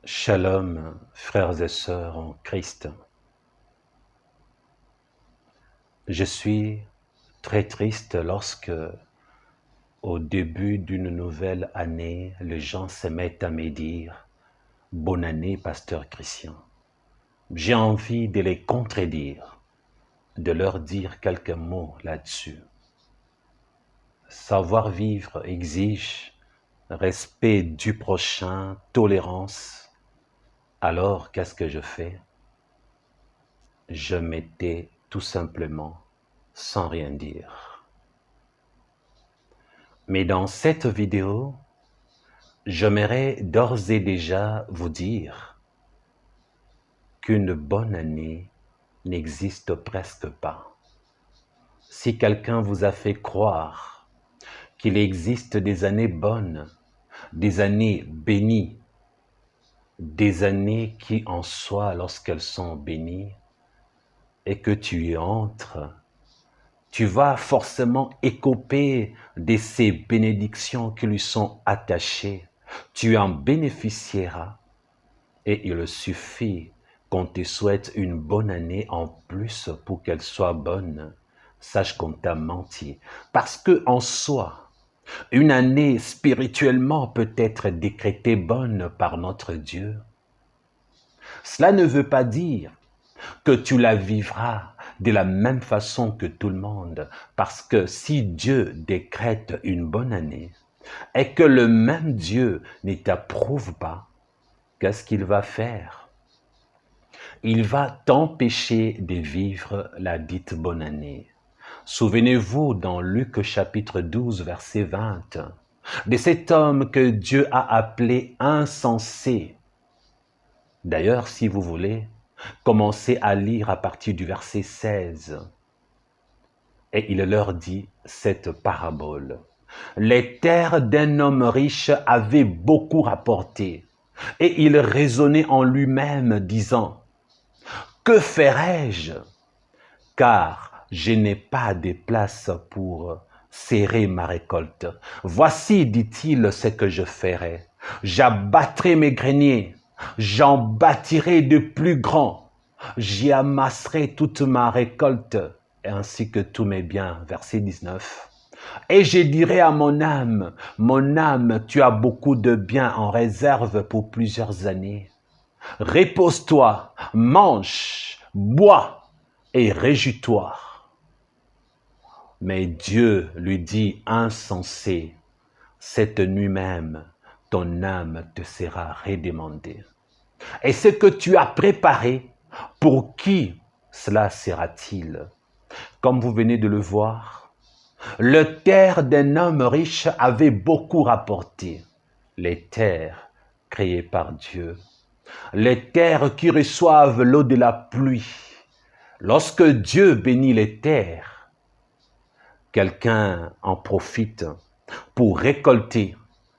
Shalom, frères et sœurs en Christ. Je suis très triste lorsque, au début d'une nouvelle année, les gens se mettent à me dire « Bonne année, pasteur Christian ». J'ai envie de les contredire, de leur dire quelques mots là-dessus. Savoir vivre exige respect du prochain, tolérance. Alors, qu'est-ce que je fais? Je m'étais tout simplement sans rien dire. Mais dans cette vidéo, j'aimerais d'ores et déjà vous dire qu'une bonne année n'existe presque pas. Si quelqu'un vous a fait croire qu'il existe des années bonnes, des années bénies, des années qui en soi, lorsqu'elles sont bénies, et que tu y entres, tu vas forcément écoper de ces bénédictions qui lui sont attachées. Tu en bénéficieras et il suffit qu'on te souhaite une bonne année en plus pour qu'elle soit bonne. Sache qu'on t'a menti. Parce que en soi, une année spirituellement peut être décrétée bonne par notre Dieu. Cela ne veut pas dire que tu la vivras de la même façon que tout le monde. Parce que si Dieu décrète une bonne année et que le même Dieu ne t'approuve pas, qu'est-ce qu'il va faire? Il va t'empêcher de vivre la dite bonne année. Souvenez-vous dans Luc chapitre 12, verset 20, de cet homme que Dieu a appelé insensé. D'ailleurs, si vous voulez, commencez à lire à partir du verset 16. Et il leur dit cette parabole. Les terres d'un homme riche avaient beaucoup rapporté. Et il raisonnait en lui-même, disant, « Que ferai-je? Car je n'ai pas de place pour serrer ma récolte. Voici, dit-il, ce que je ferai. J'abattrai mes greniers. J'en bâtirai de plus grands. J'y amasserai toute ma récolte, ainsi que tous mes biens. » Verset 19. Et je dirai à mon âme, tu as beaucoup de biens en réserve pour plusieurs années. Repose-toi, mange, bois et réjouis-toi. Mais Dieu lui dit, insensé, cette nuit même, ton âme te sera redemandée. Et ce que tu as préparé, pour qui cela sera-t-il? Comme vous venez de le voir, le terre d'un homme riche avait beaucoup rapporté. Les terres créées par Dieu, les terres qui reçoivent l'eau de la pluie. Lorsque Dieu bénit les terres, quelqu'un en profite pour récolter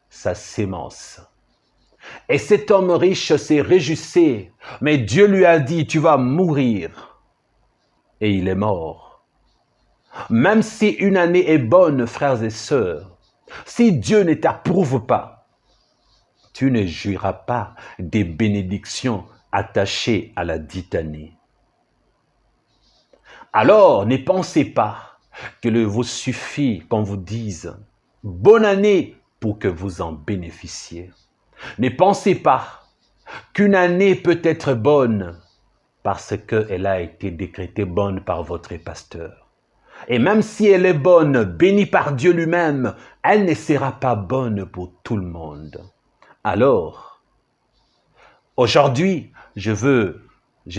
sa sémence. Et cet homme riche s'est réjoui, mais Dieu lui a dit, tu vas mourir. Et il est mort. Même si une année est bonne, frères et sœurs, si Dieu ne t'approuve pas, tu ne jouiras pas des bénédictions attachées à la dite année. Alors, ne pensez pas qu'il vous suffit qu'on vous dise « bonne année » pour que vous en bénéficiez. Ne pensez pas qu'une année peut être bonne parce qu'elle a été décrétée bonne par votre pasteur. Et même si elle est bonne, bénie par Dieu lui-même, elle ne sera pas bonne pour tout le monde. Alors, aujourd'hui, je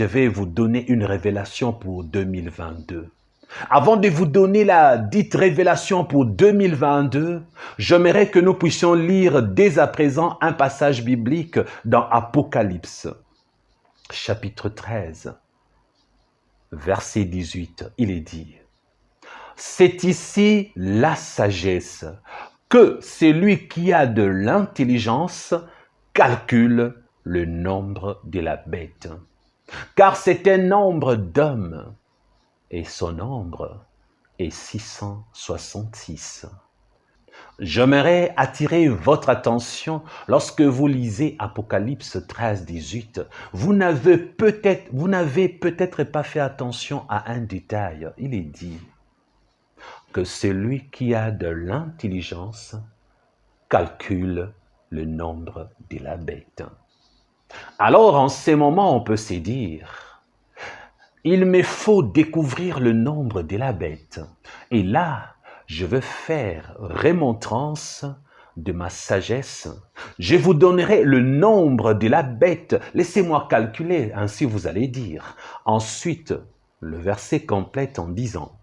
vais vous donner une révélation pour 2022. Avant de vous donner la dite révélation pour 2022, j'aimerais que nous puissions lire dès à présent un passage biblique dans Apocalypse, chapitre 13, verset 18. Il est dit, « C'est ici la sagesse, que celui qui a de l'intelligence calcule le nombre de la bête, car c'est un nombre d'hommes, et son nombre est 666. J'aimerais attirer votre attention lorsque vous lisez Apocalypse 13, 18. Vous n'avez peut-être pas fait attention à un détail. Il est dit que celui qui a de l'intelligence calcule le nombre de la bête. Alors, en ces moments, on peut se dire, il me faut découvrir le nombre de la bête. Et là, je veux faire remontrance de ma sagesse. Je vous donnerai le nombre de la bête. Laissez-moi calculer, ainsi vous allez dire. Ensuite, le verset complète en disant,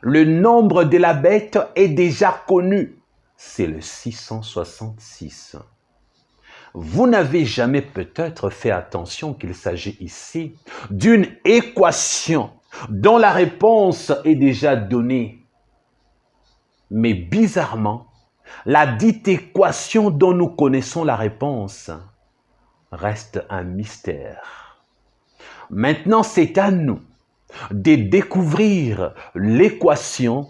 le nombre de la bête est déjà connu. C'est le 666. Vous n'avez jamais peut-être fait attention qu'il s'agit ici d'une équation dont la réponse est déjà donnée. Mais bizarrement, la dite équation dont nous connaissons la réponse reste un mystère. Maintenant, c'est à nous de découvrir l'équation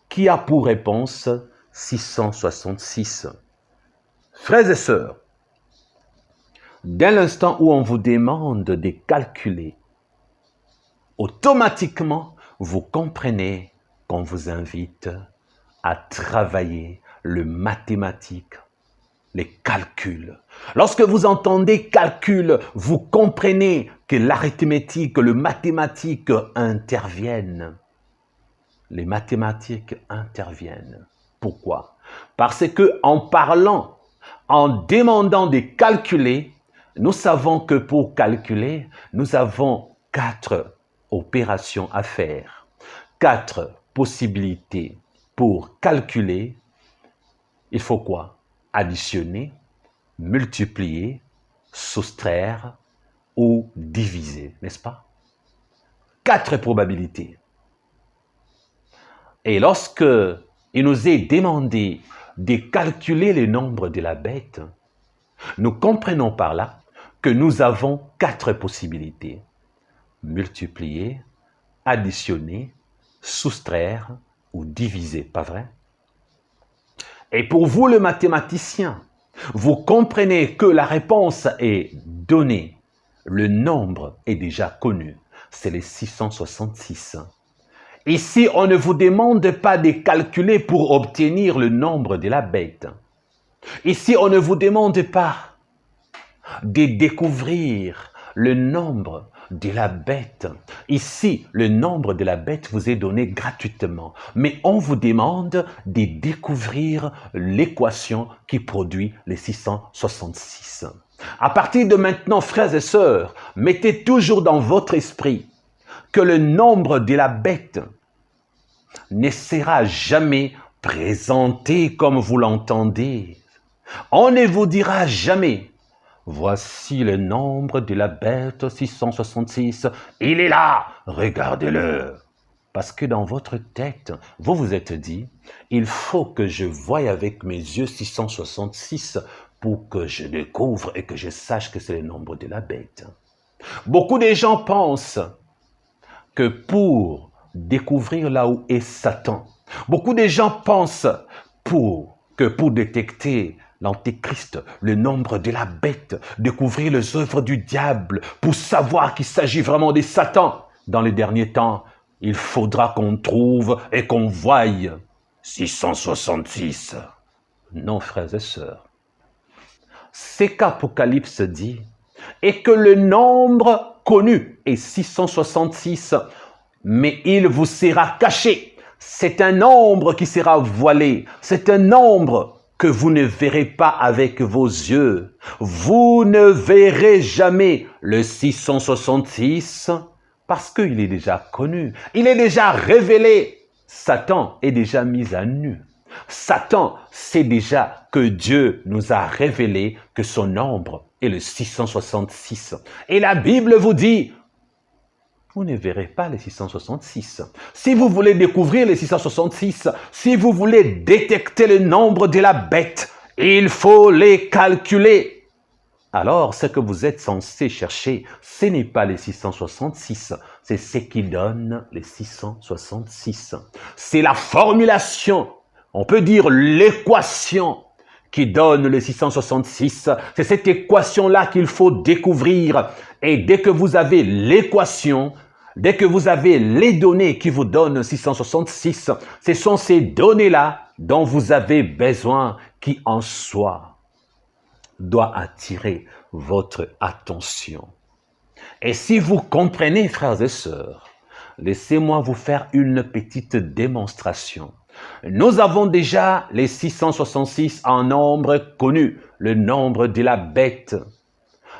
qui a pour réponse 666. Frères et sœurs, dès l'instant où on vous demande de calculer, automatiquement, vous comprenez qu'on vous invite à travailler le mathématique, les calculs. Lorsque vous entendez calcul, vous comprenez que l'arithmétique, le mathématique interviennent. Les mathématiques interviennent. Pourquoi? Parce que en parlant, en demandant de calculer, nous savons que pour calculer, nous avons 4 opérations à faire, 4 possibilités. Pour calculer, il faut quoi? Additionner, multiplier, soustraire ou diviser, n'est-ce pas? 4 probabilités. Et lorsque il nous est demandé de calculer le nombre de la bête, nous comprenons par là que nous avons 4 possibilités. Multiplier, additionner, soustraire ou diviser, pas vrai? Et pour vous, le mathématicien, vous comprenez que la réponse est donnée. Le nombre est déjà connu. C'est les 666. Ici, on ne vous demande pas de calculer pour obtenir le nombre de la bête. Ici, on ne vous demande pas de découvrir le nombre de la bête. Ici, le nombre de la bête vous est donné gratuitement. Mais on vous demande de découvrir l'équation qui produit les 666. À partir de maintenant, frères et sœurs, mettez toujours dans votre esprit que le nombre de la bête ne sera jamais présenté comme vous l'entendez. On ne vous dira jamais « Voici le nombre de la bête 666, il est là, regardez-le » Parce que dans votre tête, vous vous êtes dit « Il faut que je voie avec mes yeux 666 pour que je découvre et que je sache que c'est le nombre de la bête. » Beaucoup de gens pensent que pour découvrir là où est Satan, beaucoup de gens pensent que pour détecter l'antéchrist, le nombre de la bête, découvrir les œuvres du diable, pour savoir qu'il s'agit vraiment de Satan. Dans les derniers temps, il faudra qu'on trouve et qu'on voie 666. Non, frères et sœurs. Ce qu'Apocalypse dit est que le nombre connu est 666, mais il vous sera caché. C'est un nombre qui sera voilé. C'est un nombre que vous ne verrez pas avec vos yeux. Vous ne verrez jamais le 666 parce qu'il est déjà connu. Il est déjà révélé. Satan est déjà mis à nu. Satan sait déjà que Dieu nous a révélé que son nombre est le 666. Et la Bible vous dit, vous ne verrez pas les 666. Si vous voulez découvrir les 666, si vous voulez détecter le nombre de la bête, il faut les calculer. Alors, ce que vous êtes censé chercher, ce n'est pas les 666, c'est ce qui donne les 666. C'est la formulation On peut dire l'équation qui donne le 666. C'est cette équation-là qu'il faut découvrir. Et dès que vous avez l'équation, dès que vous avez les données qui vous donnent 666, ce sont ces données-là dont vous avez besoin qui en soi doit attirer votre attention. Et si vous comprenez, frères et sœurs, laissez-moi vous faire une petite démonstration. Nous avons déjà les 666 en nombre connu, le nombre de la bête.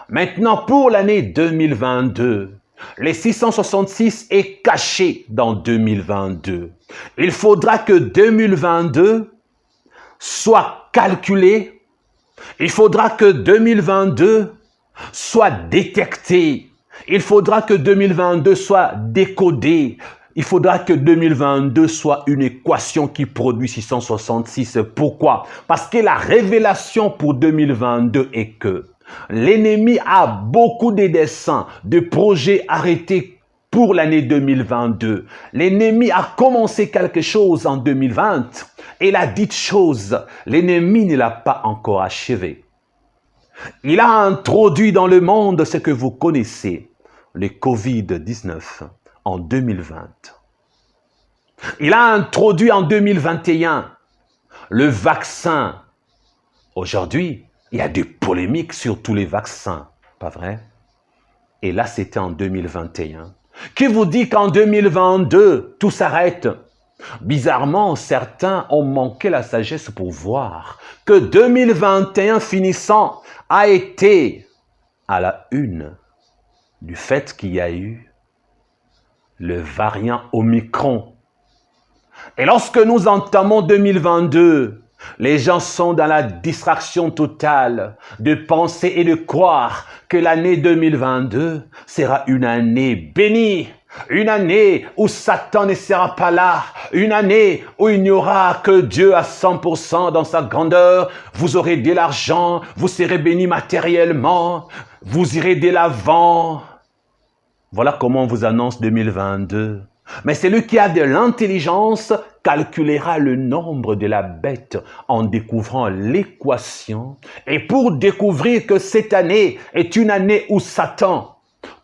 Maintenant, pour l'année 2022, les 666 est caché dans 2022. Il faudra que 2022 soit calculé. Il faudra que 2022 soit détecté. Il faudra que 2022 soit décodé. Il faudra que 2022 soit une équation qui produit 666. Pourquoi? Parce que la révélation pour 2022 est que l'ennemi a beaucoup de dessins, de projets arrêtés pour l'année 2022. L'ennemi a commencé quelque chose en 2020 et la dite chose, l'ennemi ne l'a pas encore achevé. Il a introduit dans le monde ce que vous connaissez, le Covid-19 en 2020. Il a introduit en 2021 le vaccin. Aujourd'hui, il y a des polémiques sur tous les vaccins, pas vrai? Et là, c'était en 2021. Qui vous dit qu'en 2022, tout s'arrête? Bizarrement, certains ont manqué la sagesse pour voir que 2021 finissant a été à la une du fait qu'il y a eu le variant Omicron. Et lorsque nous entamons 2022, les gens sont dans la distraction totale de penser et de croire que l'année 2022 sera une année bénie, une année où Satan ne sera pas là, une année où il n'y aura que Dieu à 100% dans sa grandeur. Vous aurez de l'argent, vous serez bénis matériellement, vous irez de l'avant. Voilà comment on vous annonce 2022. Mais celui qui a de l'intelligence calculera le nombre de la bête en découvrant l'équation. Et pour découvrir que cette année est une année où Satan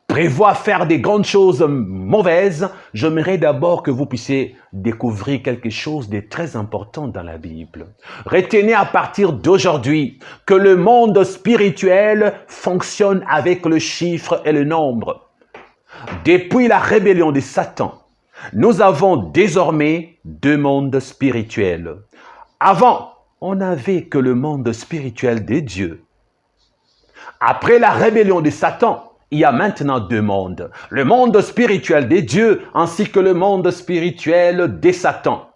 prévoit faire des grandes choses mauvaises, j'aimerais d'abord que vous puissiez découvrir quelque chose de très important dans la Bible. Retenez à partir d'aujourd'hui que le monde spirituel fonctionne avec le chiffre et le nombre. Depuis la rébellion de Satan, nous avons désormais deux mondes spirituels. Avant, on n'avait que le monde spirituel des dieux. Après la rébellion de Satan, il y a maintenant deux mondes. Le monde spirituel des dieux ainsi que le monde spirituel des Satan.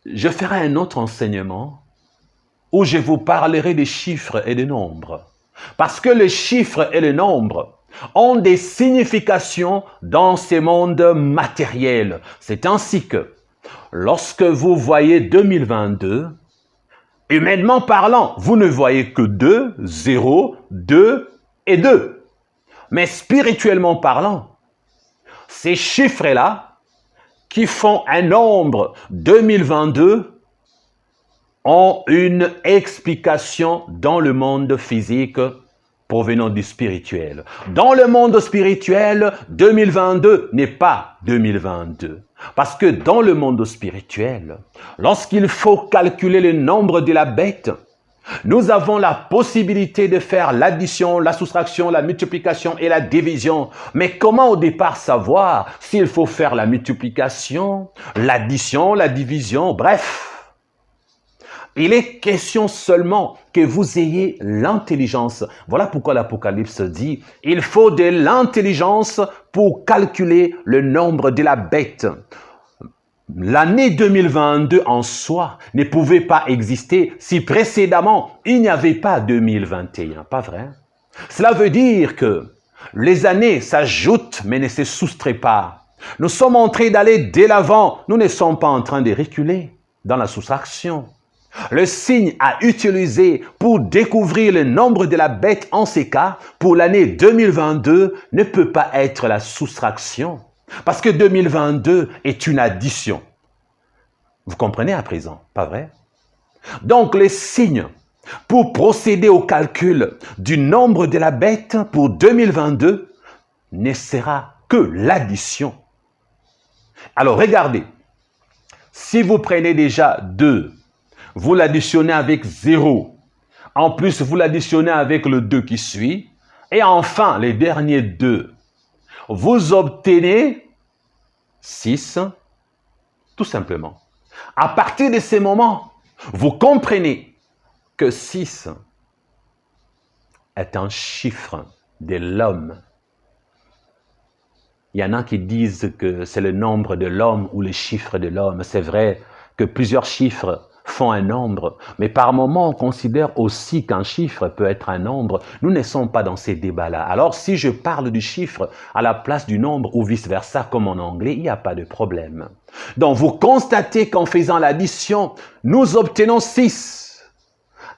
Je ferai un autre enseignement où je vous parlerai des chiffres et des nombres. Parce que les chiffres et les nombres ont des significations dans ces mondes matériels. C'est ainsi que, lorsque vous voyez 2022, humainement parlant, vous ne voyez que 2, 0, 2 et 2. Mais spirituellement parlant, ces chiffres-là, qui font un nombre 2022, ont une explication dans le monde physique provenant du spirituel. Dans le monde spirituel, 2022 n'est pas 2022. Parce que dans le monde spirituel, lorsqu'il faut calculer le nombre de la bête, nous avons la possibilité de faire l'addition, la soustraction, la multiplication et la division. Mais comment au départ savoir s'il faut faire la multiplication, l'addition, la division, bref. Il est question seulement que vous ayez l'intelligence. Voilà pourquoi l'Apocalypse dit, il faut de l'intelligence pour calculer le nombre de la bête. L'année 2022 en soi ne pouvait pas exister si précédemment il n'y avait pas 2021, pas vrai? Cela veut dire que les années s'ajoutent mais ne se soustraient pas. Nous sommes en train d'aller de l'avant, nous ne sommes pas en train de reculer dans la soustraction. Le signe à utiliser pour découvrir le nombre de la bête en ces cas, pour l'année 2022, ne peut pas être la soustraction. Parce que 2022 est une addition. Vous comprenez à présent, pas vrai? Donc les signes pour procéder au calcul du nombre de la bête pour 2022 ne sera que l'addition. Alors regardez, si vous prenez déjà 2, vous l'additionnez avec 0, en plus vous l'additionnez avec le 2 qui suit, et enfin les derniers 2, vous obtenez 6, tout simplement. À partir de ces moments, vous comprenez que 6 est un chiffre de l'homme. Il y en a qui disent que c'est le nombre de l'homme ou le chiffre de l'homme. C'est vrai que plusieurs chiffres font un nombre, mais par moments, on considère aussi qu'un chiffre peut être un nombre. Nous ne sommes pas dans ces débats-là. Alors, si je parle du chiffre à la place du nombre ou vice-versa, comme en anglais, il n'y a pas de problème. Donc, vous constatez qu'en faisant l'addition, nous obtenons 6.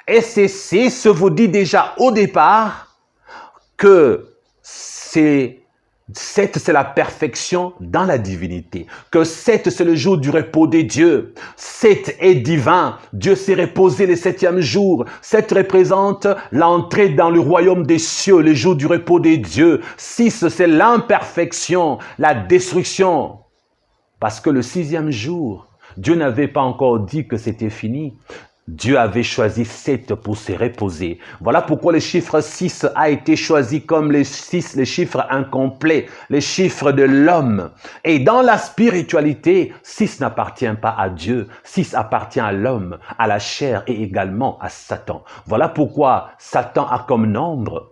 Et ces 6 vous dit déjà au départ que 7, c'est la perfection dans la divinité. Que 7, c'est le jour du repos de Dieu. 7 est divin. Dieu s'est reposé le 7e jour. 7 représente l'entrée dans le royaume des cieux, le jour du repos de Dieu. 6, c'est l'imperfection, la destruction. Parce que le 6e jour, Dieu n'avait pas encore dit que c'était fini. Dieu avait choisi 7 pour se reposer. Voilà pourquoi le chiffre 6 a été choisi comme le chiffre incomplet, le chiffre de l'homme. Et dans la spiritualité, 6 n'appartient pas à Dieu, 6 appartient à l'homme, à la chair et également à Satan. Voilà pourquoi Satan a comme nombre,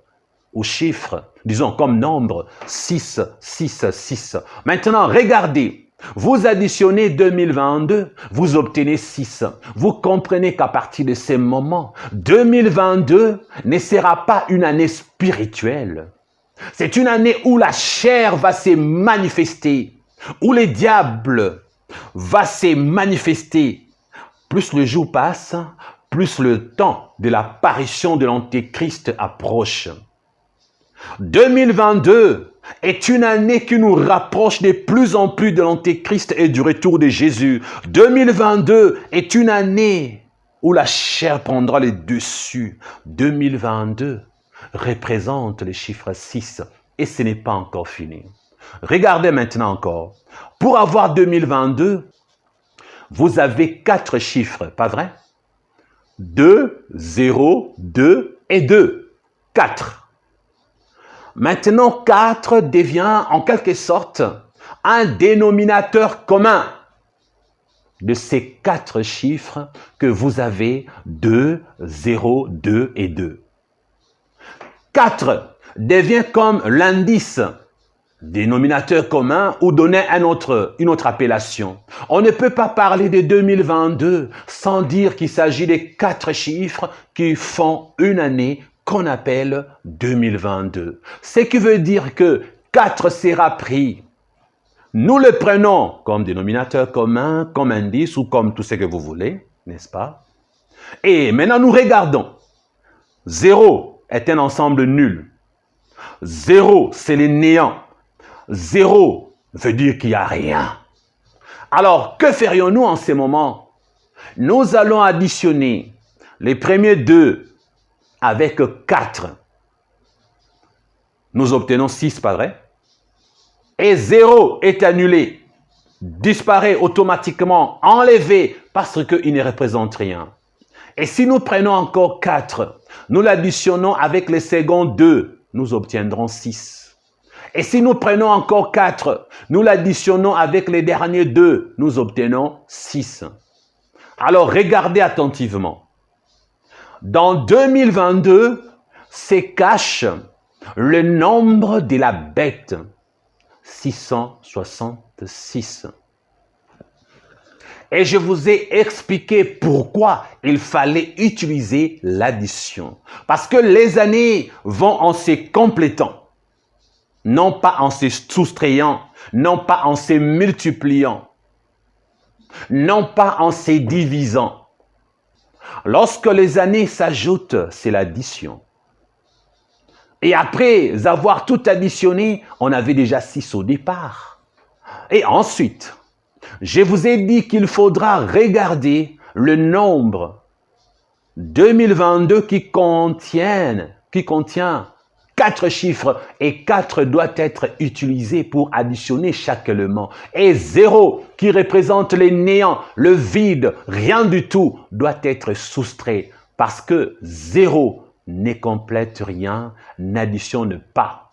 ou chiffre, disons comme nombre, 6, 6, 6. Maintenant, regardez. Vous additionnez 2022, vous obtenez 6. Vous comprenez qu'à partir de ces moments, 2022 ne sera pas une année spirituelle. C'est une année où la chair va se manifester, où le diable va se manifester. Plus le jour passe, plus le temps de l'apparition de l'Antéchrist approche. 2022 est une année qui nous rapproche de plus en plus de l'Antéchrist et du retour de Jésus. 2022 est une année où la chair prendra le dessus. 2022 représente le chiffre 6 et ce n'est pas encore fini. Regardez maintenant encore. Pour avoir 2022, vous avez 4 chiffres, pas vrai? 2, 0, 2 et 2. 4. Maintenant, 4 devient en quelque sorte un dénominateur commun de ces 4 chiffres que vous avez 2, 0, 2 et 2. 4 devient comme l'indice, dénominateur commun ou donner une autre appellation. On ne peut pas parler de 2022 sans dire qu'il s'agit des 4 chiffres qui font une année qu'on appelle 2022. Ce qui veut dire que 4 sera pris. Nous le prenons comme dénominateur commun, comme indice ou comme tout ce que vous voulez, n'est-ce pas? Et maintenant nous regardons. 0 est un ensemble nul. 0, c'est le néant. 0 veut dire qu'il n'y a rien. Alors, que ferions-nous en ces moments? Nous allons additionner les premiers 2 avec 4. Nous obtenons 6, pas vrai? Et 0 est annulé, disparaît automatiquement, enlevé, parce qu'il ne représente rien. Et si nous prenons encore 4, nous l'additionnons avec les seconds 2, nous obtiendrons 6. Et si nous prenons encore 4, nous l'additionnons avec les derniers 2, nous obtenons 6. Alors regardez attentivement. Dans 2022, se cache le nombre de la bête, 666. Et je vous ai expliqué pourquoi il fallait utiliser l'addition. Parce que les années vont en se complétant, non pas en se soustrayant, non pas en se multipliant, non pas en se divisant. Lorsque les années s'ajoutent, c'est l'addition. Et après avoir tout additionné, on avait déjà 6 au départ. Et ensuite, Je vous ai dit qu'il faudra regarder le nombre 2022 qui contient 4 chiffres et 4 doit être utilisé pour additionner chaque élément. Et 0 qui représente les néants, le vide, rien du tout doit être soustrait parce que 0 ne complète rien, n'additionne pas.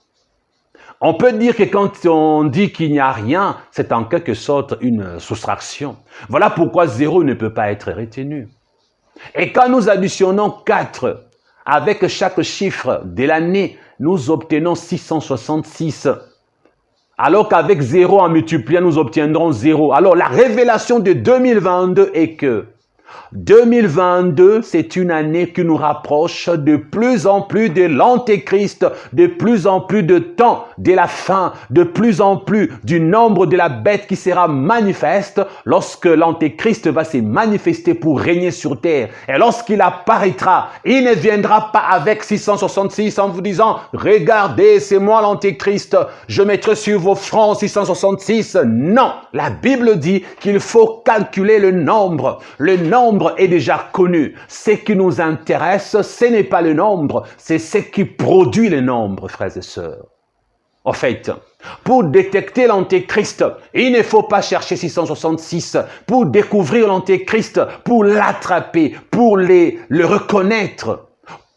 On peut dire que quand on dit qu'il n'y a rien, c'est en quelque sorte une soustraction. Voilà pourquoi 0 ne peut pas être retenu. Et quand nous additionnons 4 avec chaque chiffre de l'année, nous obtenons 666. Alors qu'avec 0 en multipliant, nous obtiendrons 0. Alors la révélation de 2022 est que 2022, c'est une année qui nous rapproche de plus en plus de l'Antéchrist, de plus en plus de temps de la fin, de plus en plus du nombre de la bête qui sera manifeste lorsque l'Antéchrist va se manifester pour régner sur terre. Et lorsqu'il apparaîtra, il ne viendra pas avec 666 en vous disant « Regardez, c'est moi l'Antéchrist, je mettrai sur vos fronts 666 ». Non, la Bible dit qu'il faut calculer le nombre. Le nombre est déjà connu. Ce qui nous intéresse, ce n'est pas le nombre, c'est ce qui produit le nombre, frères et sœurs. En fait, pour détecter l'Antéchrist, il ne faut pas chercher 666. Pour découvrir l'Antéchrist, pour l'attraper, pour le reconnaître,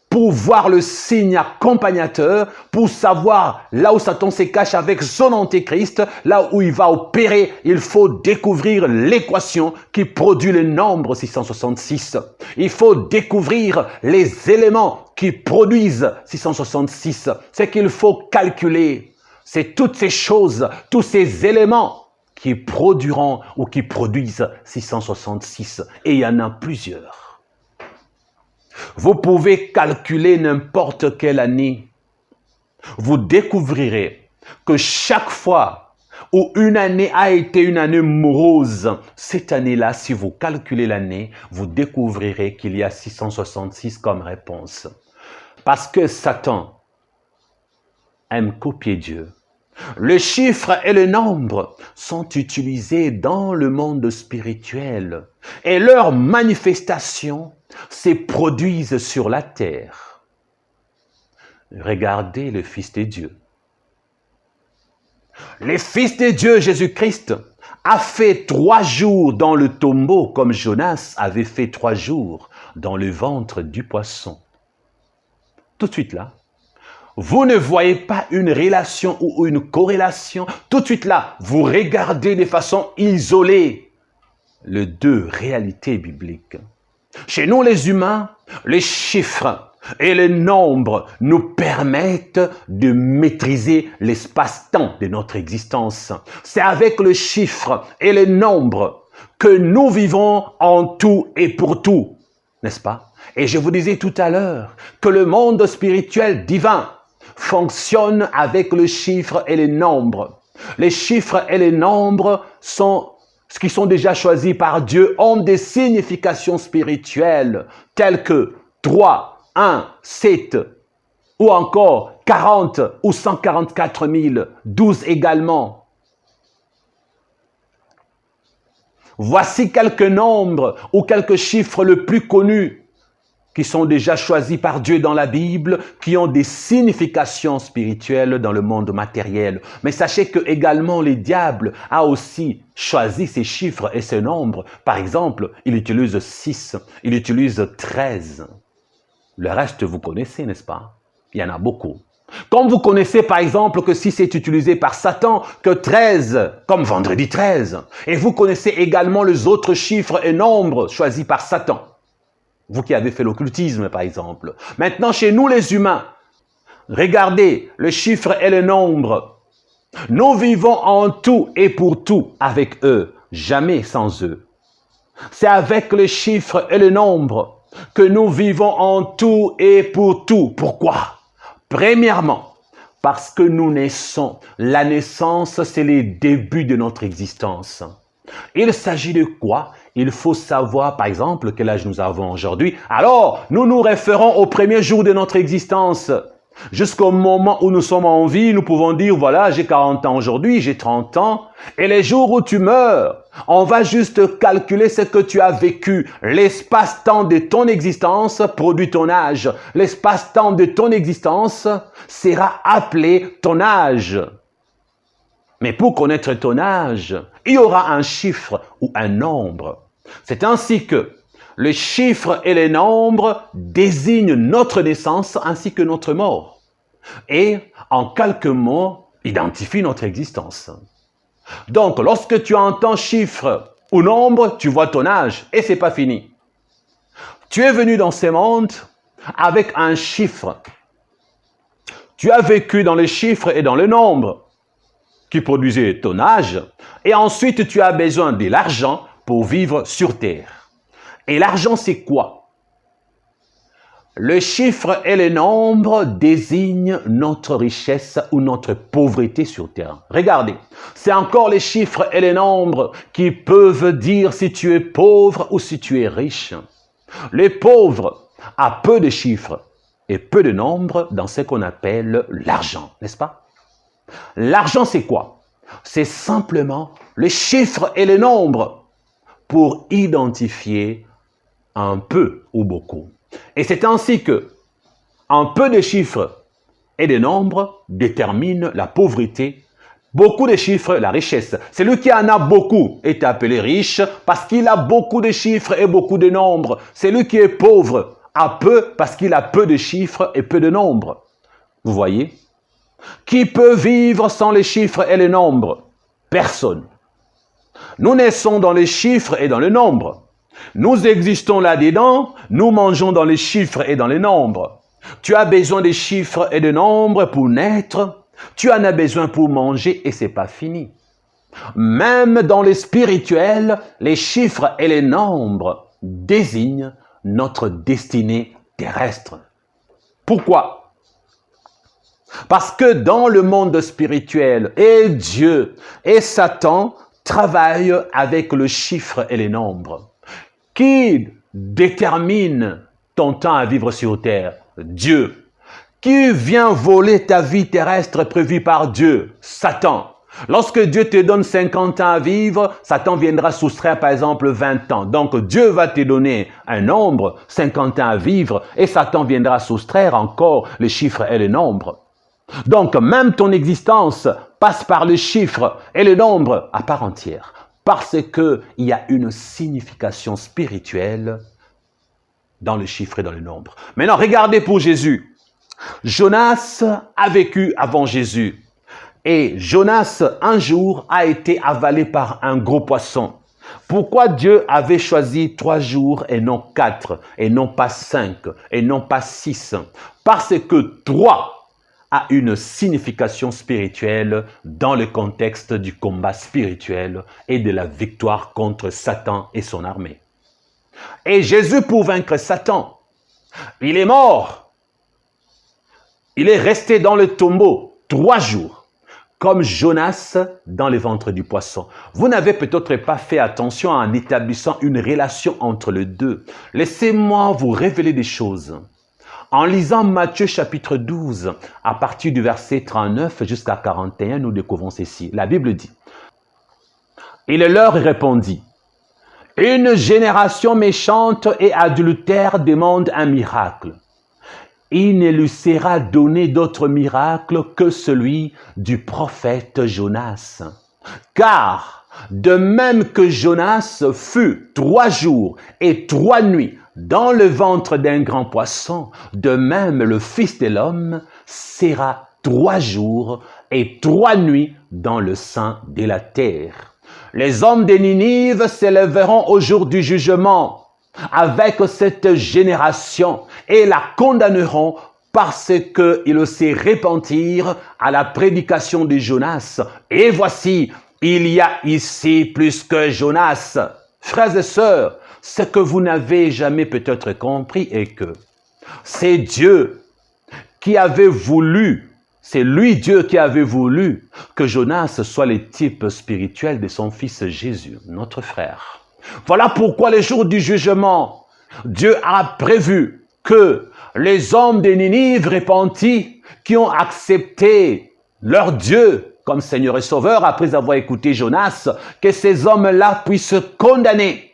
pour voir le signe accompagnateur, pour savoir là où Satan se cache avec son Antéchrist, là où il va opérer, il faut découvrir l'équation qui produit le nombre 666. Il faut découvrir les éléments qui produisent 666. C'est qu'il faut calculer. C'est toutes ces choses, tous ces éléments qui produiront ou qui produisent 666. Et il y en a plusieurs. Vous pouvez calculer n'importe quelle année. Vous découvrirez que chaque fois où une année a été une année morose, cette année-là, si vous calculez l'année, vous découvrirez qu'il y a 666 comme réponse. Parce que Satan aime copier Dieu. Le chiffre et le nombre sont utilisés dans le monde spirituel et leurs manifestations se produisent sur la terre. Regardez le Fils de Dieu. Le Fils de Dieu, Jésus-Christ, a fait 3 jours dans le tombeau comme Jonas avait fait 3 jours dans le ventre du poisson. Tout de suite là, vous ne voyez pas une relation ou une corrélation. Tout de suite là, vous regardez de façon isolée les 2 réalités bibliques. Chez nous les humains, les chiffres et les nombres nous permettent de maîtriser l'espace-temps de notre existence. C'est avec le chiffre et les nombres que nous vivons en tout et pour tout, n'est-ce pas? Et je vous disais tout à l'heure que le monde spirituel divin fonctionne avec le chiffre et les nombres. Les chiffres et les nombres qui sont déjà choisis par Dieu ont des significations spirituelles telles que 3, 1, 7 ou encore 40 ou 144 000, 12 également. Voici quelques nombres ou quelques chiffres les plus connus qui sont déjà choisis par Dieu dans la Bible, qui ont des significations spirituelles dans le monde matériel. Mais sachez que également le diable a aussi choisi ces chiffres et ces nombres. Par exemple, il utilise 6, il utilise 13. Le reste, vous connaissez, n'est-ce pas? Il y en a beaucoup. Comme vous connaissez par exemple que 6 est utilisé par Satan, que 13, comme vendredi 13. Et vous connaissez également les autres chiffres et nombres choisis par Satan. Vous qui avez fait l'occultisme, par exemple. Maintenant, chez nous, les humains, regardez le chiffre et le nombre. Nous vivons en tout et pour tout avec eux, jamais sans eux. C'est avec le chiffre et le nombre que nous vivons en tout et pour tout. Pourquoi? Premièrement, parce que nous naissons. La naissance, c'est le début de notre existence. Il s'agit de quoi? Il faut savoir, par exemple, quel âge nous avons aujourd'hui. Alors, nous nous référons au premier jour de notre existence. Jusqu'au moment où nous sommes en vie, nous pouvons dire, voilà, j'ai 40 ans aujourd'hui, j'ai 30 ans. Et les jours où tu meurs, On va juste calculer ce que tu as vécu. L'espace-temps de ton existence produit ton âge. L'espace-temps de ton existence sera appelé ton âge. Mais pour connaître ton âge, il y aura un chiffre ou un nombre. C'est ainsi que les chiffres et les nombres désignent notre naissance ainsi que notre mort. Et en quelques mots, identifient notre existence. Donc, lorsque tu entends chiffre ou nombre, tu vois ton âge et c'est pas fini. Tu es venu dans ce monde avec un chiffre. Tu as vécu dans les chiffres et dans le nombre qui produisaient ton âge et ensuite tu as besoin de l'argent pour vivre sur terre. Et l'argent, c'est quoi? Le chiffre et le nombre désignent notre richesse ou notre pauvreté sur terre. Regardez, c'est encore les chiffres et les nombres qui peuvent dire si tu es pauvre ou si tu es riche. Les pauvres ont peu de chiffres et peu de nombres dans ce qu'on appelle l'argent, n'est-ce pas? L'argent, c'est quoi? C'est simplement les chiffres et les nombres pour identifier un peu ou beaucoup. Et c'est ainsi que un peu de chiffres et de nombres déterminent la pauvreté. Beaucoup de chiffres, la richesse. Celui qui en a beaucoup est appelé riche parce qu'il a beaucoup de chiffres et beaucoup de nombres. Celui qui est pauvre a peu parce qu'il a peu de chiffres et peu de nombres. Vous voyez? Qui peut vivre sans les chiffres et les nombres? Personne. Nous naissons dans les chiffres et dans le nombre. Nous existons là-dedans, nous mangeons dans les chiffres et dans les nombres. Tu as besoin des chiffres et des nombres pour naître, tu en as besoin pour manger et c'est pas fini. Même dans les spirituels, les chiffres et les nombres désignent notre destinée terrestre. Pourquoi? Parce que dans le monde spirituel, et Dieu et Satan travaillent avec le chiffre et les nombres. Qui détermine ton temps à vivre sur terre? Dieu. Qui vient voler ta vie terrestre prévue par Dieu? Satan. Lorsque Dieu te donne 50 ans à vivre, Satan viendra soustraire par exemple 20 ans. Donc Dieu va te donner un nombre, 50 ans à vivre, et Satan viendra soustraire encore les chiffres et les nombres. Donc même ton existence passe par le chiffre et le nombre à part entière. Parce qu'il y a une signification spirituelle dans le chiffre et dans le nombre. Maintenant, regardez pour Jésus. Jonas a vécu avant Jésus. Et Jonas, un jour, a été avalé par un gros poisson. Pourquoi Dieu avait choisi 3 jours et non 4, et non pas 5, et non pas 6? Parce que 3 a une signification spirituelle dans le contexte du combat spirituel et de la victoire contre Satan et son armée. Et Jésus, pour vaincre Satan, il est mort. Il est resté dans le tombeau 3 jours, comme Jonas dans le ventre du poisson. Vous n'avez peut-être pas fait attention en établissant une relation entre les deux. Laissez-moi vous révéler des choses. En lisant Matthieu chapitre 12, à partir du verset 39 jusqu'à 41, nous découvrons ceci. La Bible dit, « Il leur répondit, « Une génération méchante et adultère demande un miracle. Il ne lui sera donné d'autre miracle que celui du prophète Jonas. Car, de même que Jonas fut 3 jours et 3 nuits dans le ventre d'un grand poisson, de même le Fils de l'homme sera 3 jours et 3 nuits dans le sein de la terre. Les hommes de Ninive s'élèveront au jour du jugement avec cette génération et la condamneront parce qu'ils se repentirent à la prédication de Jonas. Et voici, il y a ici plus que Jonas. Frères et sœurs, ce que vous n'avez jamais peut-être compris est que c'est Dieu qui avait voulu, c'est lui Dieu qui avait voulu que Jonas soit le type spirituel de son fils Jésus, notre frère. Voilà pourquoi le jour du jugement, Dieu a prévu que les hommes de Ninive repentis, qui ont accepté leur Dieu comme Seigneur et Sauveur, après avoir écouté Jonas, que ces hommes-là puissent condamner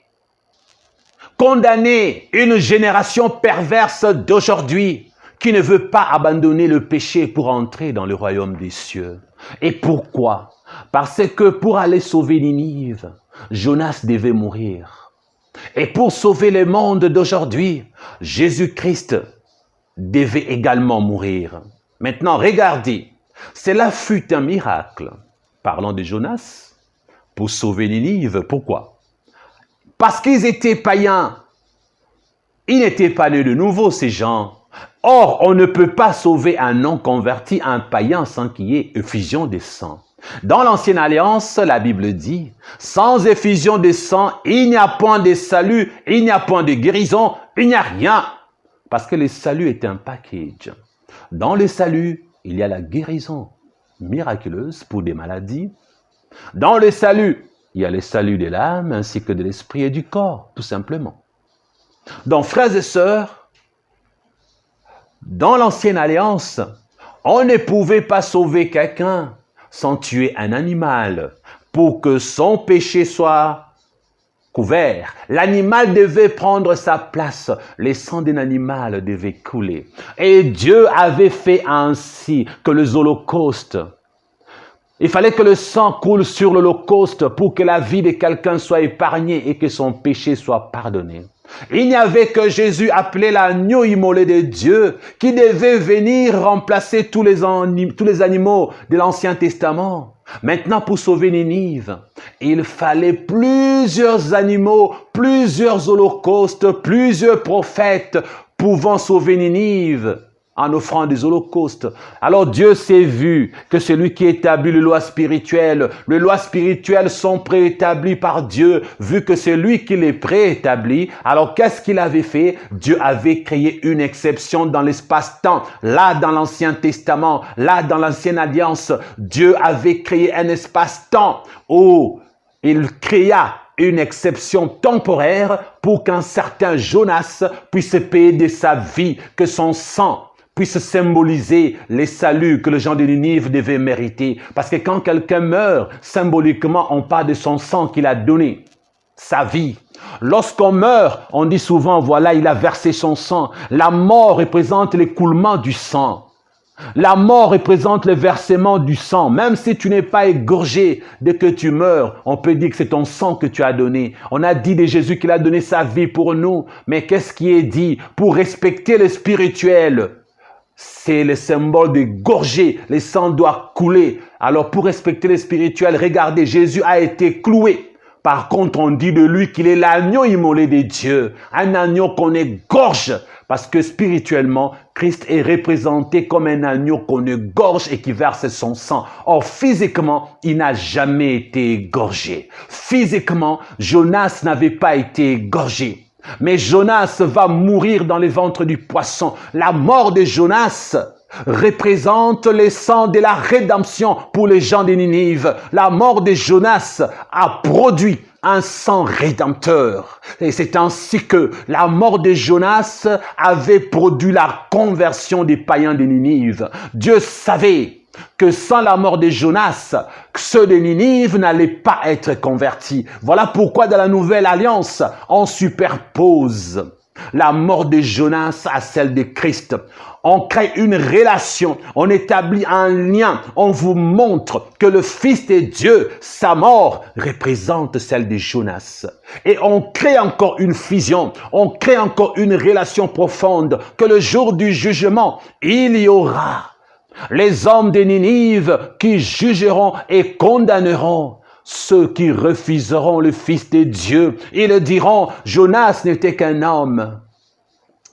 une génération perverse d'aujourd'hui qui ne veut pas abandonner le péché pour entrer dans le royaume des cieux. Et pourquoi? Parce que pour aller sauver Ninive, Jonas devait mourir. Et pour sauver le monde d'aujourd'hui, Jésus-Christ devait également mourir. Maintenant, regardez, cela fut un miracle. Parlons de Jonas, pour sauver Ninive. Pourquoi? Parce qu'ils étaient païens. Ils n'étaient pas nés de nouveau, ces gens. Or, on ne peut pas sauver un non-converti, un païen, sans qu'il y ait effusion de sang. Dans l'Ancienne Alliance, la Bible dit, sans effusion de sang, il n'y a point de salut, il n'y a point de guérison, il n'y a rien. Parce que le salut est un package. Dans le salut, il y a la guérison miraculeuse pour des maladies. Dans le salut, il y a le salut de l'âme ainsi que de l'esprit et du corps, tout simplement. Donc, frères et sœurs, dans l'Ancienne Alliance, on ne pouvait pas sauver quelqu'un sans tuer un animal pour que son péché soit couvert. L'animal devait prendre sa place. Le sang d'un animal devait couler. Et Dieu avait fait ainsi que les holocaustes, il fallait que le sang coule sur l'holocauste pour que la vie de quelqu'un soit épargnée et que son péché soit pardonné. Il n'y avait que Jésus appelé l'agneau immolé de Dieu qui devait venir remplacer tous les animaux de l'Ancien Testament. Maintenant, pour sauver Ninive, il fallait plusieurs animaux, plusieurs holocaustes, plusieurs prophètes pouvant sauver Ninive en offrant des holocaustes. Alors Dieu s'est vu que celui qui établit les lois spirituelles sont préétablies par Dieu, vu que c'est lui qui les préétablit. Alors qu'est-ce qu'il avait fait? Dieu avait créé une exception dans l'espace-temps. Là, dans l'Ancien Testament, là, dans l'Ancienne Alliance, Dieu avait créé un espace-temps où il créa une exception temporaire pour qu'un certain Jonas puisse payer de sa vie, que son sang puisse symboliser les saluts que les gens de Ninive devaient mériter. Parce que quand quelqu'un meurt, symboliquement, on parle de son sang qu'il a donné, sa vie. Lorsqu'on meurt, on dit souvent, voilà, il a versé son sang. La mort représente l'écoulement du sang. La mort représente le versement du sang. Même si tu n'es pas égorgé, dès que tu meurs, on peut dire que c'est ton sang que tu as donné. On a dit de Jésus qu'il a donné sa vie pour nous. Mais qu'est-ce qui est dit? Pour respecter le spirituel, c'est le symbole de gorger. Le sang doit couler. Alors pour respecter le spirituel, regardez, Jésus a été cloué. Par contre, on dit de lui qu'il est l'agneau immolé de Dieu. Un agneau qu'on égorge. Parce que spirituellement, Christ est représenté comme un agneau qu'on égorge et qui verse son sang. Or, physiquement, il n'a jamais été égorgé. Physiquement, Jonas n'avait pas été égorgé. Mais Jonas va mourir dans le ventre du poisson. La mort de Jonas représente le sang de la rédemption pour les gens de Ninive. La mort de Jonas a produit un sang rédempteur. Et c'est ainsi que la mort de Jonas avait produit la conversion des païens de Ninive. Dieu savait que sans la mort de Jonas, ceux de Ninive n'allaient pas être convertis. Voilà pourquoi dans la Nouvelle Alliance, on superpose la mort de Jonas à celle de Christ. On crée une relation, on établit un lien, on vous montre que le Fils de Dieu, sa mort, représente celle de Jonas. Et on crée encore une fusion, on crée encore une relation profonde, que le jour du jugement, il y aura les hommes de Ninive qui jugeront et condamneront ceux qui refuseront le Fils de Dieu. Ils diront, Jonas n'était qu'un homme.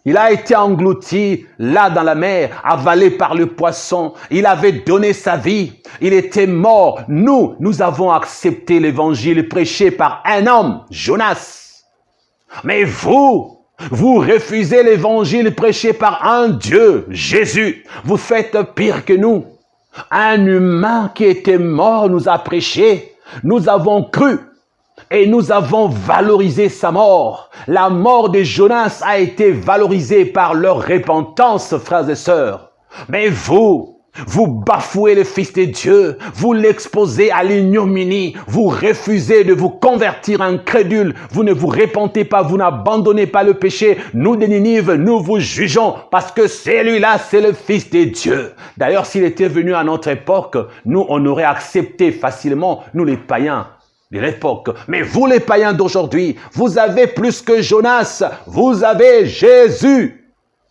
Il a été englouti là dans la mer, avalé par le poisson. Il avait donné sa vie. Il était mort. Nous avons accepté l'évangile prêché par un homme, Jonas. Mais vous refusez l'évangile prêché par un Dieu, Jésus. Vous faites pire que nous. Un humain qui était mort nous a prêché. Nous avons cru. Et nous avons valorisé sa mort. La mort de Jonas a été valorisée par leur repentance, frères et sœurs. Mais vous Vous bafouez le Fils de Dieu, vous l'exposez à l'ignominie, vous refusez de vous convertir en crédule, vous ne vous repentez pas, vous n'abandonnez pas le péché. Nous de Ninive, nous vous jugeons parce que celui-là, c'est le Fils de Dieu. D'ailleurs, s'il était venu à notre époque, nous, on aurait accepté facilement, nous les païens de l'époque. Mais vous les païens d'aujourd'hui, vous avez plus que Jonas, vous avez Jésus.